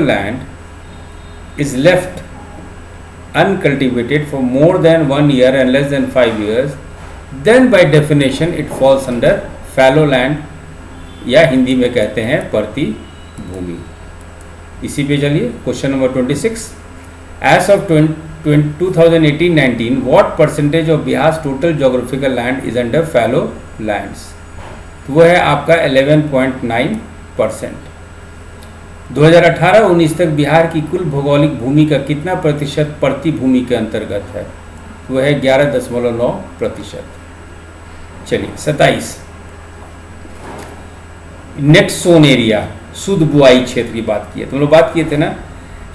land is left uncultivated for more than 1 year and less than 5 years, then by definition it falls under fallow land, या हिंदी में कहते हैं परती भूमि। इसी पे चलिए question number 26। As of 2018-19 what percentage of Bihar's total geographical land is under fallow lands? तो वो है आपका 11.9%। 2018-19 तक बिहार की कुल भौगोलिक भूमि का कितना प्रतिशत परती भूमि के अंतर्गत है। वो है 11.9%। चलिए 27 नेट सोन एरिया, शुद्ध बुआई क्षेत्र की बात की है। तो हम लोग बात किए थे ना,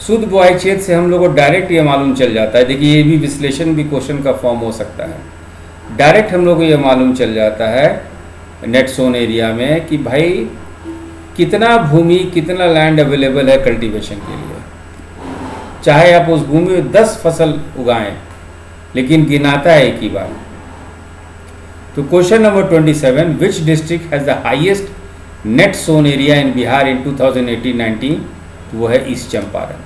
शुद्ध बुआई क्षेत्र से हम लोग को डायरेक्ट ये मालूम चल जाता है। देखिए ये भी विश्लेषण भी क्वेश्चन का फॉर्म हो सकता है। डायरेक्ट हम लोग को ये मालूम चल जाता है नेट सोन एरिया में कि भाई कितना भूमि, कितना लैंड अवेलेबल है कल्टीवेशन के लिए। चाहे आप उस भूमि में 10 फसल उगाएं, लेकिन गिनाता है एक ही बार। तो question number 27, which district has the highest net sown area in Bihar in 2018-19? वो है ईस्ट चंपारण।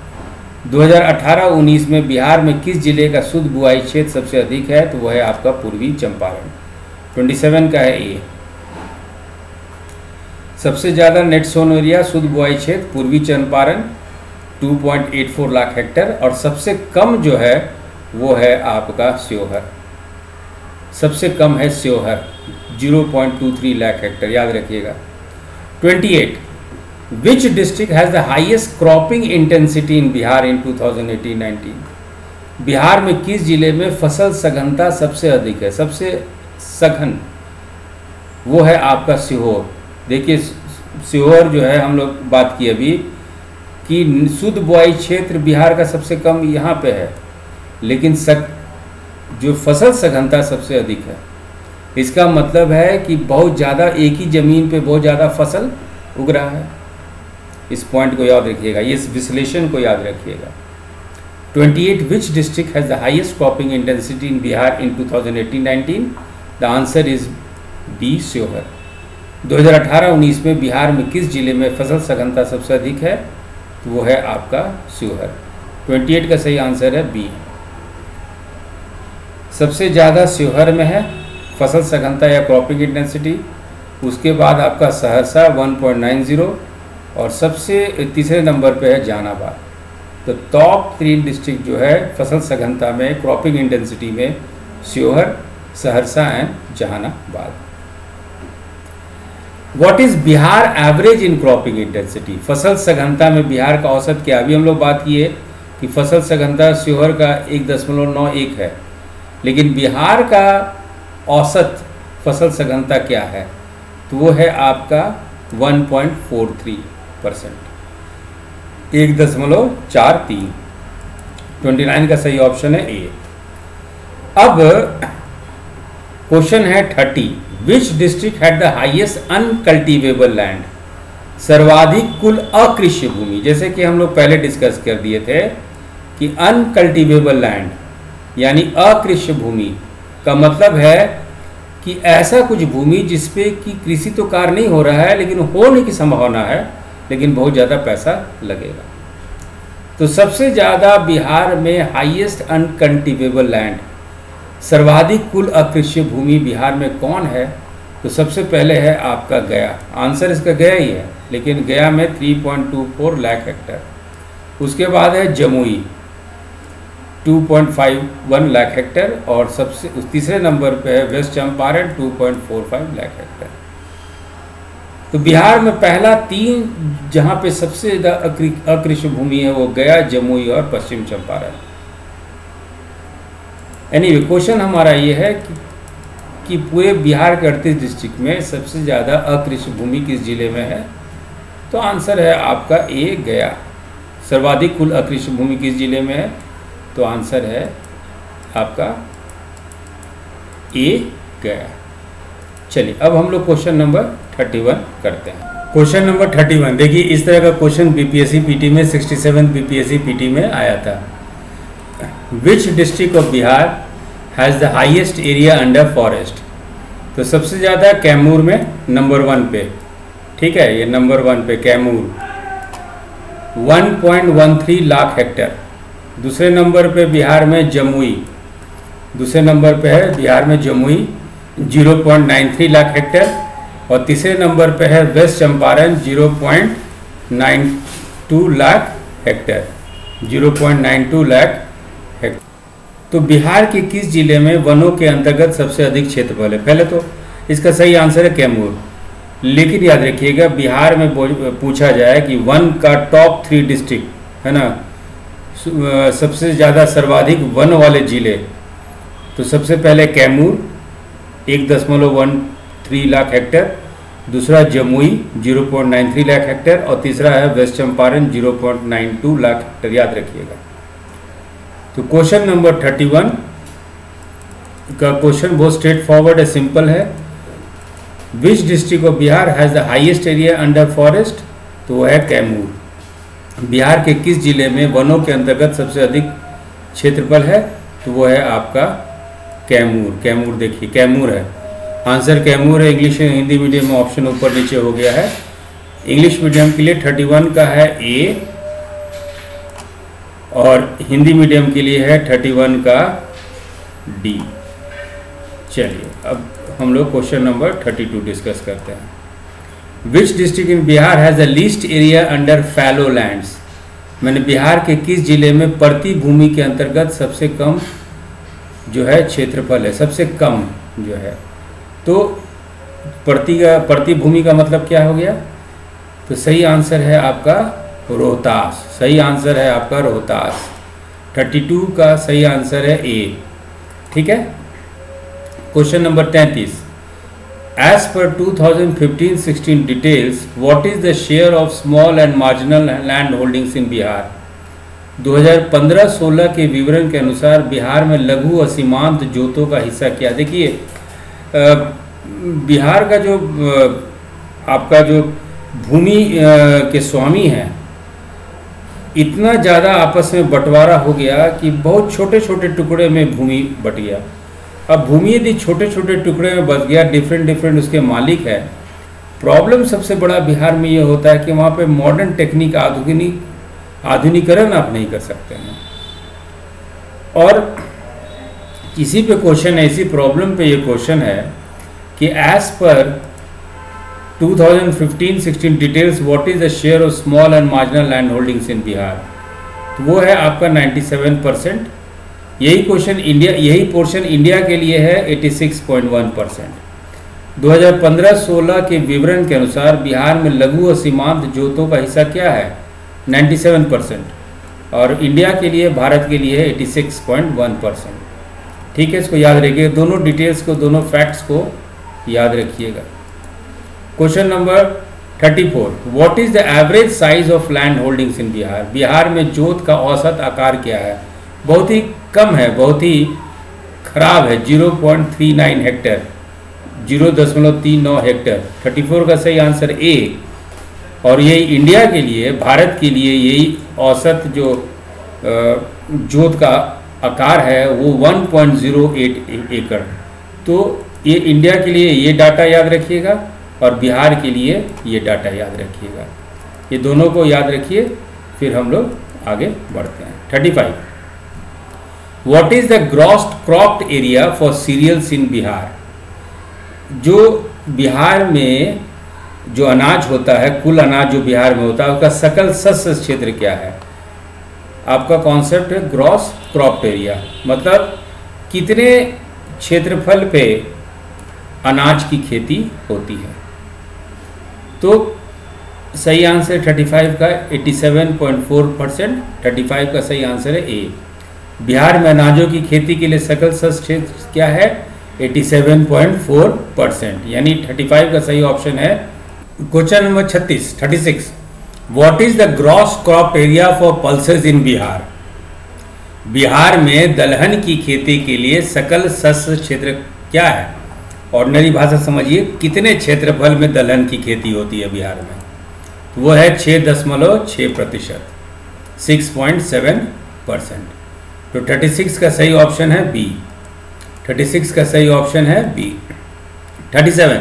2018-19 में बिहार में किस जिले का शुद्ध बुआई क्षेत्र सबसे अधिक है? तो वह है आपका पूर्वी चंपारण। 27 का है ए। सबसे ज़्यादा नेट सोन एरिया शुद्ध बुआई क्षेत्र पूर्वी चंपारण 2.84 लाख हेक्टेयर, और सबसे कम जो है वो है आपका श्योहर। सबसे कम है श्योहर 0.23 लाख हेक्टेयर, याद रखिएगा। 28, which district has the highest cropping intensity in Bihar in 2018-19? Bihar में किस जिले में फसल सघनता सबसे अधिक है, सबसे सघन? वो है आपका सीहोर। देखिए सीहोर जो है, हम लोग बात की अभी कि शुद्ध बुआई क्षेत्र बिहार का सबसे कम यहाँ पे है, लेकिन जो फसल सघनता सबसे अधिक है। इसका मतलब है कि बहुत ज़्यादा एक ही ज़मीन पे बहुत ज़्यादा फसल उग रहा है। इस पॉइंट को याद रखिएगा, इस विश्लेषण को याद रखिएगा। 28, which district has the highest cropping intensity in Bihar in 2018-19? The answer is B, Sheohar. 2018-19 में बिहार में किस जिले में फसल सघनता सबसे अधिक है? तो वो है आपका श्योहर। 28 का सही आंसर है बी। सबसे ज़्यादा श्योहर में है फसल सघनता या क्रॉपिंग इंटेंसिटी। उसके बाद आपका सहरसा 1.90, और सबसे तीसरे नंबर पे है जहानाबाद। तो टॉप 3 डिस्ट्रिक्ट जो है फसल सघनता में, क्रॉपिंग इंटेंसिटी में, Sheohar, Saharsa and Jehanabad. What is Bihar average in cropping intensity? फसल सघनता में बिहार का औसत क्या? अभी हम लोग बात किए कि फसल सघनता श्योहर का 1.91 है, लेकिन बिहार का औसत फसल सघनता क्या है? तो वो है आपका 1.43%, 1.43। 29 का सही ऑप्शन है ए। अब क्वेश्चन है 30, which district had the highest uncultivable land? सर्वाधिक कुल अकृषि भूमि। जैसे कि हम लोग पहले डिस्कस कर दिए थे कि अनकल्टीवेबल लैंड यानी अकृषि भूमि का मतलब है कि ऐसा कुछ भूमि जिसपे कि कृषि तो कार्य नहीं हो रहा है, लेकिन होने की संभावना है, लेकिन बहुत ज़्यादा पैसा लगेगा। तो सबसे ज़्यादा बिहार में हाईएस्ट अनकल्टीवेबल लैंड, सर्वाधिक कुल अकृषि भूमि बिहार में कौन है? तो सबसे पहले है आपका गया। आंसर इसका गया ही है, लेकिन गया में 3.24 लाख हेक्टेयर। उसके बाद है जमुई 2.51 लाख हेक्टेयर, और सबसे तीसरे नंबर पे है वेस्ट चंपारण 2.45 लाख हेक्टेयर। तो बिहार में पहला 3 जहाँ पे सबसे ज़्यादा अकृषि भूमि है वो गया, जमुई और पश्चिम चंपारण। एनीवे क्वेश्चन हमारा ये है कि पूरे बिहार के 38 डिस्ट्रिक्ट में सबसे ज़्यादा अकृषि भूमि किस जिले में है? तो आंसर है आपका ए, गया। सर्वाधिक कुल अकृषि भूमि किस जिले में है? तो आंसर है आपका ए, गया। चलिए अब हम लोग क्वेश्चन नंबर 31 करते हैं। क्वेश्चन नंबर 31 देखिए, इस तरह का क्वेश्चन बीपीएससी पीटी में 67 बीपीएससी पीटी में आया था। Which district of Bihar has the highest area under forest? तो सबसे ज़्यादा कैमूर में नंबर 1 पे, ठीक है, ये नंबर 1 पे कैमूर 1.13 लाख हेक्टेयर। दूसरे नंबर पे बिहार में जमुई, दूसरे नंबर पे है बिहार में जमुई 0.93 लाख हेक्टेयर, और तीसरे नंबर पे है West Champaran 0.92 lakh hectare, 0.92 lakh hectare. तो बिहार के किस जिले में वनों के अंतर्गत सबसे अधिक क्षेत्रफल है? पहले तो इसका सही आंसर है कैमूर, लेकिन याद रखिएगा बिहार में पूछा जाए कि वन का टॉप 3 डिस्ट्रिक्ट है ना, सबसे ज़्यादा सर्वाधिक वन वाले जिले, तो सबसे पहले कैमूर 1.13 लाख हेक्टेयर, दूसरा जमुई 0.93 लाख हेक्टेयर, और तीसरा है वेस्ट चंपारण 0.92 लाख हेक्टेयर, याद रखिएगा। तो क्वेश्चन नंबर 31 का क्वेश्चन बहुत स्ट्रेट फॉरवर्ड है, सिंपल है। Which district of Bihar has the highest area under forest? तो वो है कैमूर। बिहार के किस जिले में वनों के अंतर्गत सबसे अधिक क्षेत्रफल है? तो वो है आपका कैमूर। कैमूर देखिए कैमूर है, आंसर कैमूर है। इंग्लिश हिंदी मीडियम में ऑप्शन ऊपर नीचे हो गया है। इंग्लिश मीडियम के लिए 31 का है ए और हिंदी मीडियम के लिए है 31 का डी। चलिए अब हम लोग क्वेश्चन नंबर 32 डिस्कस करते हैं। Which district in Bihar has the least area under fallow lands? मैंने बिहार के किस जिले में प्रति भूमि के अंतर्गत सबसे कम जो है क्षेत्रफल है, सबसे कम जो है? तो प्रति भूमि का मतलब क्या हो गया? तो सही आंसर है आपका रोहतास। सही आंसर है आपका रोहतास। 32 का सही आंसर है ए। ठीक है। Question number 33, as per 2015-16 details what is the share of small and marginal land holdings in Bihar? 2015-16 के विवरण के अनुसार बिहार में लघु और सीमांत जोतों का हिस्सा क्या? देखिए बिहार का जो आपका जो भूमि के स्वामी हैं, इतना ज़्यादा आपस में बंटवारा हो गया कि बहुत छोटे छोटे टुकड़े में भूमि बट गया। अब भूमि यदि छोटे छोटे टुकड़े में बच गया, डिफरेंट उसके मालिक है, प्रॉब्लम सबसे बड़ा बिहार में ये होता है कि वहाँ पे मॉडर्न टेक्निक आधुनिकीकरण आप नहीं कर सकते हैं। और इसी पे क्वेश्चन है, इसी प्रॉब्लम पे ये क्वेश्चन है कि as per 2015-16 details what is the share of small and marginal land holdings in Bihar? तो वो है आपका 97%। यही पोर्शन इंडिया के लिए है 86.1%। 2015-16 के विवरण के अनुसार बिहार में लघु और सीमांत जोतों का हिस्सा क्या है? 97%। और इंडिया के लिए, भारत के लिए है 86.1%। ठीक है, इसको याद रखिए, दोनों डिटेल्स को, दोनों फैक्ट्स को याद रखिएगा। Question number 34, what is the average size of land holdings in Bihar? Bihar में जोत का औसत आकार क्या है? बहुत ही कम है, बहुत ही खराब है, 0.39 हेक्टेयर, 0.39 हेक्टेयर। 34 का सही आंसर ए। और ये इंडिया के लिए, भारत के लिए यही औसत जो जोत का आकार है वो 1.08 एकड़। तो ये इंडिया के लिए ये डाटा याद रखिएगा और बिहार के लिए ये डाटा याद रखिएगा। ये दोनों को याद रखिए, फिर हम लोग आगे बढ़ते हैं। 35, what is the gross cropped area for cereals in Bihar? जो बिहार में जो अनाज होता है, कुल अनाज जो बिहार में होता है, उसका सकल शस्य क्षेत्र क्या है? आपका कॉन्सेप्ट है ग्रॉस क्रॉप्ड एरिया, मतलब कितने क्षेत्रफल पे अनाज की खेती होती है। तो सही आंसर 35 का 87.4%। 35 का सही आंसर है ए। बिहार में अनाजों की खेती के लिए सकल शस्य क्षेत्र क्या है? 87.4%, यानी 35 का सही ऑप्शन है। Question number 36, what is the gross crop area for pulses in Bihar? Bihar में दलहन की खेती के लिए सकल शस्य क्षेत्र क्या है? ऑर्डिनरी भाषा समझिए, कितने क्षेत्रफल में दलहन की खेती होती है बिहार में? तो वो है 6.6%, 6.7%। तो 36 का सही ऑप्शन है बी। 36 का सही ऑप्शन है B. 37,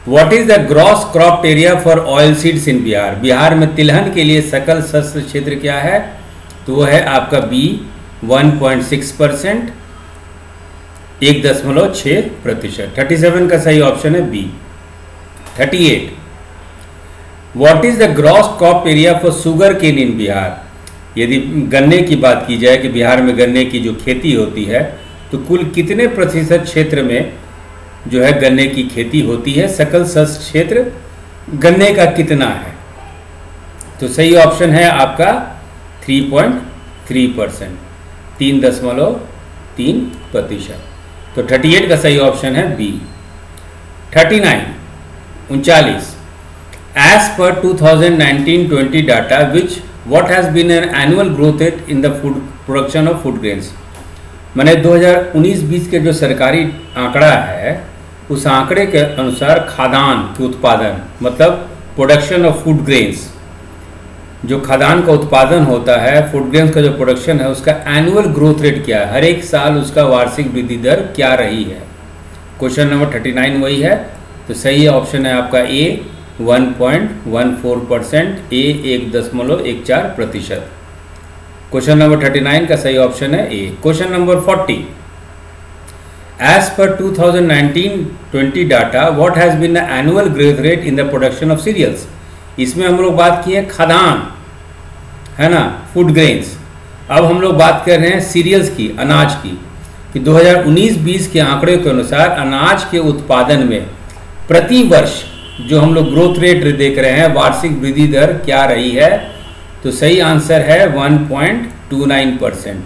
what is the gross crop area for oil seeds in Bihar? Bihar में तिलहन के लिए सकल शस्य क्षेत्र क्या है? तो वो है आपका बी, 1.6%, 1.6%। 37 का सही ऑप्शन है B. 38, what is the gross crop area for sugar cane in Bihar? यदि गन्ने की बात की जाए कि बिहार में गन्ने की जो खेती होती है, तो कुल कितने प्रतिशत क्षेत्र में जो है गन्ने की खेती होती है? सकल शस्य क्षेत्र गन्ने का कितना है? तो सही ऑप्शन है आपका 3.3%, 3.3%। तो 38 का सही ऑप्शन है B. 39, 39, as per 2019-20 data which what has been an annual growth rate in the food production of food grains? मैंने 2019-20 के जो सरकारी आंकड़ा है उस आंकड़े के अनुसार खाद्यान्न के उत्पादन, मतलब प्रोडक्शन ऑफ फूड ग्रेन्स, जो खाद्यान्न का उत्पादन होता है, फूड ग्रेन्स का जो प्रोडक्शन है, उसका एनुअल ग्रोथ रेट क्या है, हर एक साल उसका वार्षिक वृद्धि दर क्या रही है। क्वेश्चन नंबर 39 वही है। तो सही ऑप्शन है आपका ए 1.14%, ए 1.14%। क्वेश्चन नंबर 39 का सही ऑप्शन है A. Question number 40, as per 2019-20 data what has been the annual growth rate in the production of cereals. इसमें हम लोग बात की है खाद्यान्न, है ना, फूड ग्रेन्स। अब हम लोग बात कर रहे हैं सीरियल्स की, अनाज की, कि 2019-20 के आंकड़े के अनुसार अनाज के उत्पादन में प्रति वर्ष जो हम लोग ग्रोथ रेट देख रहे हैं, वार्षिक वृद्धि दर क्या रही है। तो सही आंसर है 1.29%,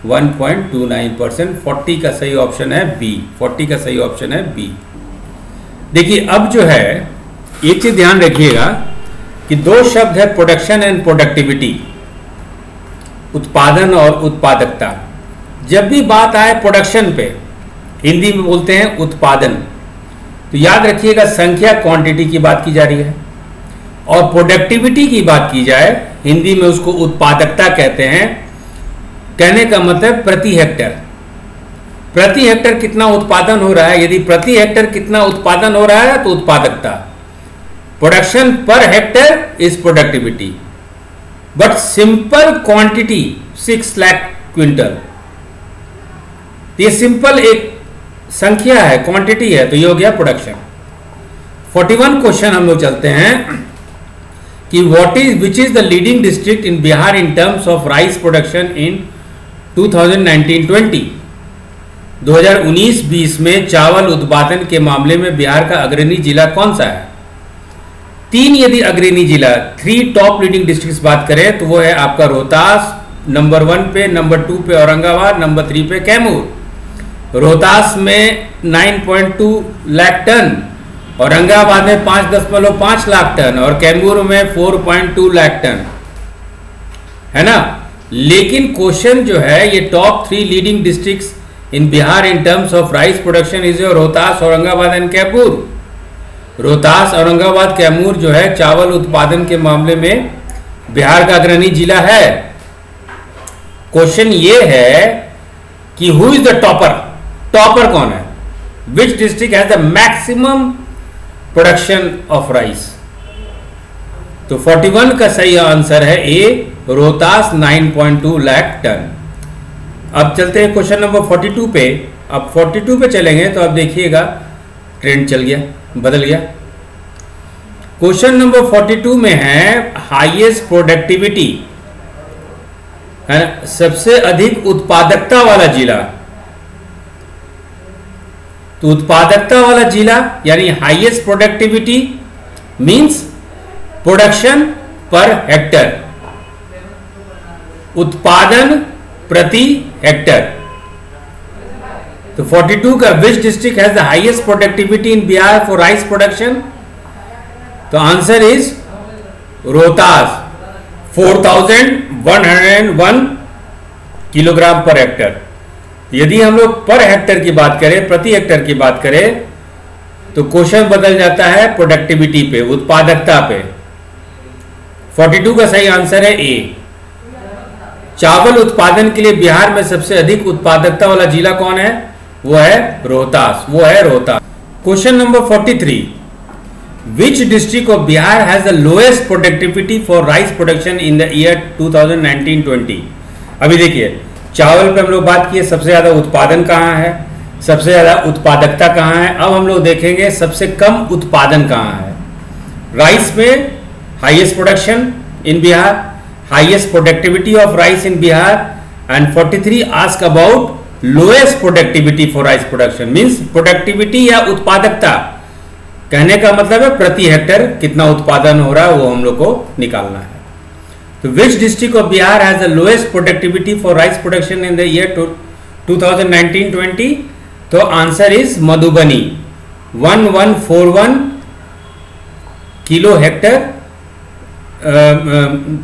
1.29%। 40 का सही ऑप्शन है बी, 40 का सही ऑप्शन है बी। देखिए अब जो है एक चीज ध्यान रखिएगा कि दो शब्द है प्रोडक्शन एंड प्रोडक्टिविटी, उत्पादन और उत्पादकता। जब भी बात आए प्रोडक्शन पे, हिंदी में बोलते हैं उत्पादन, तो याद रखिएगा संख्या क्वांटिटी की बात की जा रही है, और प्रोडक्टिविटी की बात की जाए, हिंदी में उसको उत्पादकता कहते हैं। कहने का मतलब प्रति हेक्टर, प्रति हेक्टर कितना उत्पादन हो रहा है। यदि प्रति हेक्टर कितना उत्पादन हो रहा है तो उत्पादकता, production per Hector is productivity. But simple quantity 6 lakh quintal, ये सिंपल एक संख्या है, क्वांटिटी है, तो ये हो गया प्रोडक्शन। 41 क्वेश्चन हम लोग चलते हैं कि विच is the leading district in Bihar in terms of rice production in 2019-20। 2019-20 में चावल उत्पादन के मामले में बिहार का अग्रणी जिला कौन सा है। 3 यदि अग्रणी जिला, 3 टॉप लीडिंग डिस्ट्रिक्ट बात करें तो वो है आपका रोहतास, नंबर 1 पे, नंबर 2 पे औरंगाबाद, नंबर 3 पे कैमूर। रोहतास में 9.2 लाख टन, औरंगाबाद में 5.5 लाख टन और कैमूर में 4.2 लाख टन, है ना। लेकिन क्वेश्चन जो है ये top 3 leading districts in Bihar in terms of rice production is Rohtas, Aurangabad and Kaimur. Rohtas, Aurangabad, Kaimur जो है चावल उत्पादन के मामले में बिहार का अग्रणी जिला है। क्वेश्चन ये है कि who is the topper, topper कौन है, विच district has the maximum production of rice. तो 41 का सही आंसर है ए, रोहतास 9.2 लाख टन। अब चलते हैं क्वेश्चन नंबर 42 पे। अब 42 पे चलेंगे तो अब देखिएगा ट्रेंड चल गया, बदल गया। क्वेश्चन नंबर 42 में है हाईएस्ट प्रोडक्टिविटी, है ना, सबसे अधिक उत्पादकता वाला जिला। तो उत्पादकता वाला जिला यानी highest productivity means production per hectare, उत्पादन प्रति हेक्टर। तो 42 का which district has the highest productivity in Bihar for rice production. तो answer is Rohtas, 4101 kilogram per hectare. यदि हम लोग पर हेक्टर की बात करें, प्रति हेक्टर की बात करें, तो क्वेश्चन बदल जाता है प्रोडक्टिविटी पे, उत्पादकता पे। 42 का सही आंसर है ए। चावल उत्पादन के लिए बिहार में सबसे अधिक उत्पादकता वाला जिला कौन है, वो है रोहतास, वो है Rohtas. Question number 43, which district of Bihar has the lowest productivity for rice production in the year 2019-20। अभी देखिए चावल पे हम लोग बात किए, सबसे ज्यादा उत्पादन कहाँ है, सबसे ज्यादा उत्पादकता कहाँ है। अब हम लोग देखेंगे सबसे कम उत्पादन कहाँ है। राइस में highest production in Bihar, highest productivity of rice in Bihar, and 43 ask about lowest productivity for rice production means productivity या उत्पादकता। कहने का मतलब है प्रति हेक्टर कितना उत्पादन हो रहा है वो हम लोग को निकालना है। तो which district of Bihar has the lowest productivity for rice production in the year 2019-20। तो answer is Madhubani, 1141 kilo hectare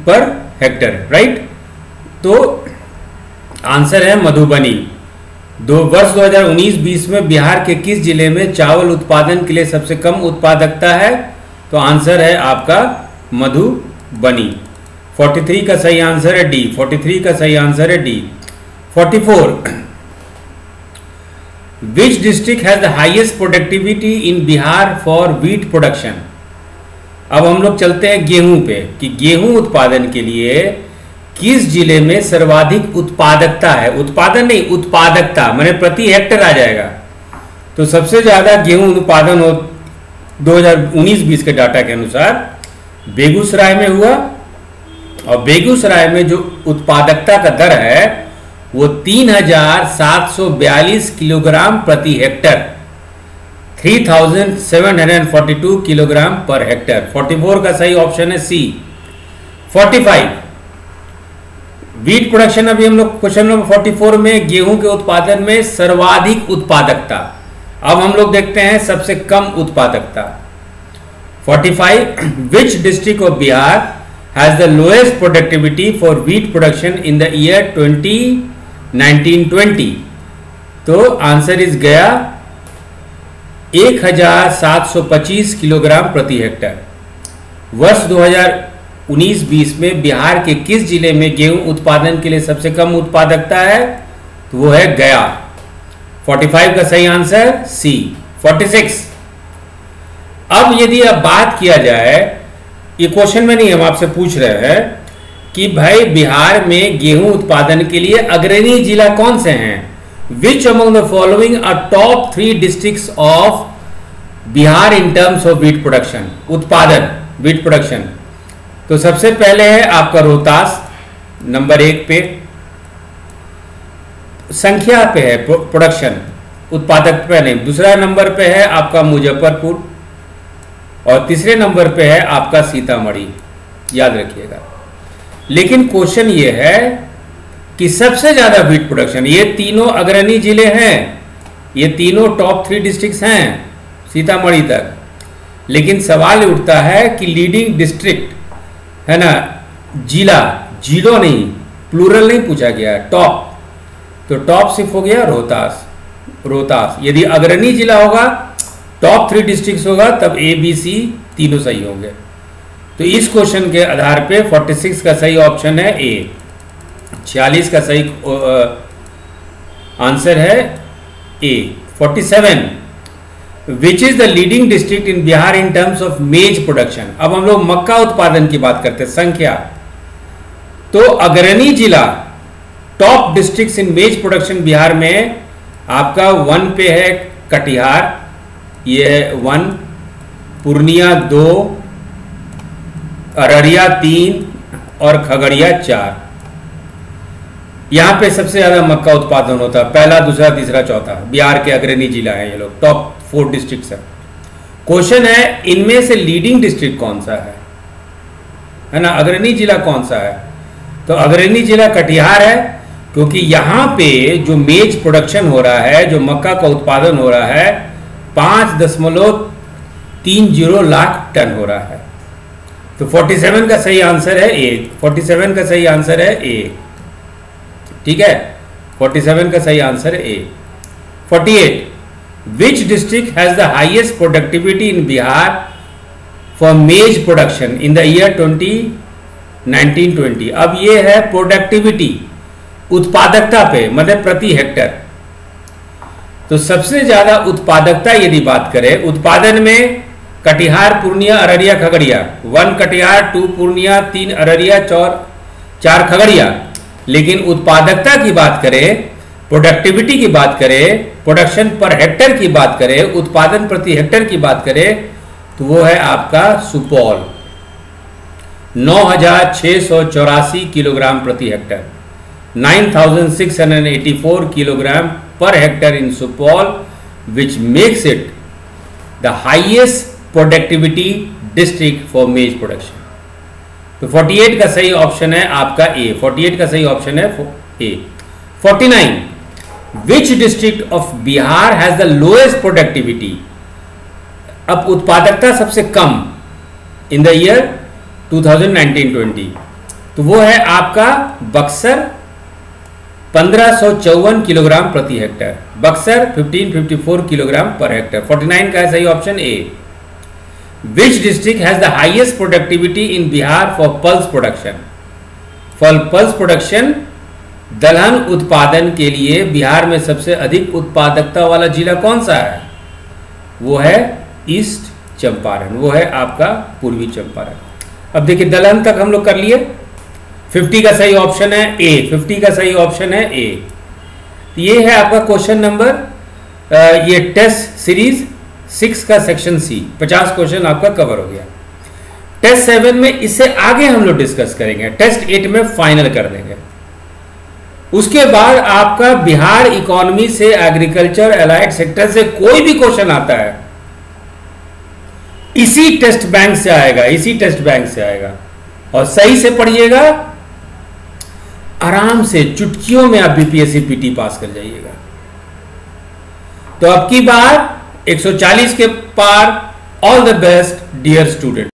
per hectare, right. तो आंसर है मधुबनी। वर्ष 2019-20 में बिहार के किस जिले में चावल उत्पादन के लिए सबसे कम उत्पादकता है? तो आंसर है आपका मधुबनी। 43 का सही आंसर है डी। 43 का सही आंसर है D. 44, which district has the highest productivity in Bihar for wheat production? अब हम लोग चलते हैं गेहूं पे कि गेहूं उत्पादन के लिए किस जिले में सर्वाधिक उत्पादकता है? उत्पादन नहीं, उत्पादकता माने प्रति हेक्टेयर आ जाएगा। तो सबसे ज्यादा गेहूं उत्पादन हो 2019-20 के डाटा के अनुसार बेगूसराय में हुआ, और बेगूसराय में जो उत्पादकता का दर है वो 3742 किलोग्राम प्रति हेक्टर, 3742 किलोग्राम पर हेक्टर। 44 का सही ऑप्शन है सी। 45, व्हीट प्रोडक्शन, अभी हम लोग क्वेश्चन नंबर 44 में गेहूं के उत्पादन में सर्वाधिक उत्पादकता, अब हम लोग देखते हैं सबसे कम उत्पादकता। 45, which district of Bihar has the lowest productivity for wheat production in the year 2019-20? तो आंसर इज गया 1725 किलोग्राम प्रति हेक्टर। वर्ष 2019-20 में बिहार के किस जिले में गेहूं उत्पादन के लिए सबसे कम उत्पादकता है? तो वो है गया। 45 का सही आंसर सी। 46, अब यदि अब बात किया जाए, ये क्वेश्चन में नहीं, हम आपसे पूछ रहे हैं कि भाई बिहार में गेहूं उत्पादन के लिए अग्रणी जिला कौन से हैं? Which among the following are top 3 districts of Bihar in terms of wheat production, उत्पादन व्हीट प्रोडक्शन? तो सबसे पहले है आपका रोहतास, नंबर 1 पे, संख्या पे है प्रोडक्शन, उत्पादक पे नहीं। दूसरा नंबर पे है आपका मुजफ्फरपुर, और तीसरे नंबर पे है आपका सीतामढ़ी, याद रखिएगा। लेकिन क्वेश्चन ये है कि सबसे ज्यादा व्हीट प्रोडक्शन, ये तीनों अग्रणी जिले हैं, ये तीनों टॉप 3 डिस्ट्रिक्ट्स हैं सीतामढ़ी तक। लेकिन सवाल उठता है कि लीडिंग डिस्ट्रिक्ट है ना, जिला, जिलो नहीं, प्लूरल नहीं पूछा गया, टॉप। तो टॉप सिर्फ हो गया रोहतास, रोहतास। यदि अग्रणी जिला होगा, टॉप 3 डिस्ट्रिक्ट्स होगा, तब ए बी सी तीनों सही होंगे। तो इस क्वेश्चन के आधार पे 46 का सही ऑप्शन है ए। 46 का सही आंसर है ए। 47, विच is the leading district in Bihar in terms of मेज प्रोडक्शन? अब हम लोग मक्का उत्पादन की बात करते हैं, संख्या। तो अग्रणी जिला, टॉप डिस्ट्रिक्ट्स इन मेज प्रोडक्शन बिहार में आपका 1 पे है कटिहार, ये 1, पूर्णिया 2, अररिया 3 और खगड़िया 4। यहां पे सबसे ज्यादा मक्का उत्पादन होता है, पहला, दूसरा, तीसरा, चौथा। बिहार के अग्रणी जिला है ये लोग, टॉप 4 डिस्ट्रिक्ट्स है। क्वेश्चन है इनमें से लीडिंग डिस्ट्रिक्ट कौन सा है ना, अग्रणी जिला कौन सा है? तो अग्रणी जिला कटिहार है, क्योंकि यहां पे जो मेज प्रोडक्शन हो रहा है, जो मक्का का उत्पादन हो रहा है, 5.30 लाख टन हो रहा है। तो 47 का सही आंसर है ए। 47 का सही आंसर है ए, ठीक है। 47 का सही आंसर है ए। 48, विच district has the highest productivity in Bihar for मेज प्रोडक्शन इन द ईयर 2019-20? अब ये है प्रोडक्टिविटी, उत्पादकता पे, मतलब प्रति हेक्टर। तो सबसे ज्यादा उत्पादकता यदि बात करें उत्पादन में, कटिहार, पूर्णिया, अररिया, खगड़िया। 1 कटिहार, 2 पूर्णिया, 3 अररिया, 4 खगड़िया। लेकिन उत्पादकता की बात करें, प्रोडक्टिविटी की बात करें, प्रोडक्शन पर हेक्टर की बात करें, उत्पादन प्रति हेक्टर की बात करें, तो वो है आपका सुपौल, 9684 किलोग्राम प्रति Hector, 9684 kilogram per hectare in Supaul, which makes it the highest productivity district for maize production. तो 48 का सही ऑप्शन है आपका ए। 48 का सही ऑप्शन है ए। 49, which district of Bihar has the lowest productivity? अब उत्पादकता सबसे कम इन द ईयर 2019-20, तो वो है आपका बक्सर 1554 किलोग्राम प्रति hectare. Buxar 1554 kilogram per hectare. 49 का है सही option A. Which district has the highest productivity in Bihar for pulse production? For pulse production, दलहन उत्पादन के लिए बिहार में सबसे अधिक उत्पादकता वाला जिला कौन सा है? वो है ईस्ट चंपारण, वो है आपका पूर्वी चंपारण। अब देखिए दलहन तक हम लोग कर लिए। 50 का सही ऑप्शन है ए। 50 का सही ऑप्शन है ए। ये है आपका क्वेश्चन नंबर, ये टेस्ट सीरीज 6 का सेक्शन सी। 50 क्वेश्चन आपका कवर हो गया। टेस्ट 7 में इससे आगे हम लोग डिस्कस करेंगे, टेस्ट 8 में फाइनल कर देंगे। उसके बाद आपका बिहार इकोनॉमी से, एग्रीकल्चर एलाइड सेक्टर से कोई भी क्वेश्चन आता है, इसी टेस्ट बैंक से आएगा, इसी टेस्ट बैंक से आएगा। और सही से पढ़िएगा, आराम से चुटकियों में आप बीपीएससी पीटी पास कर जाइएगा। तो अब की बार 140 के पार। All the best dear student.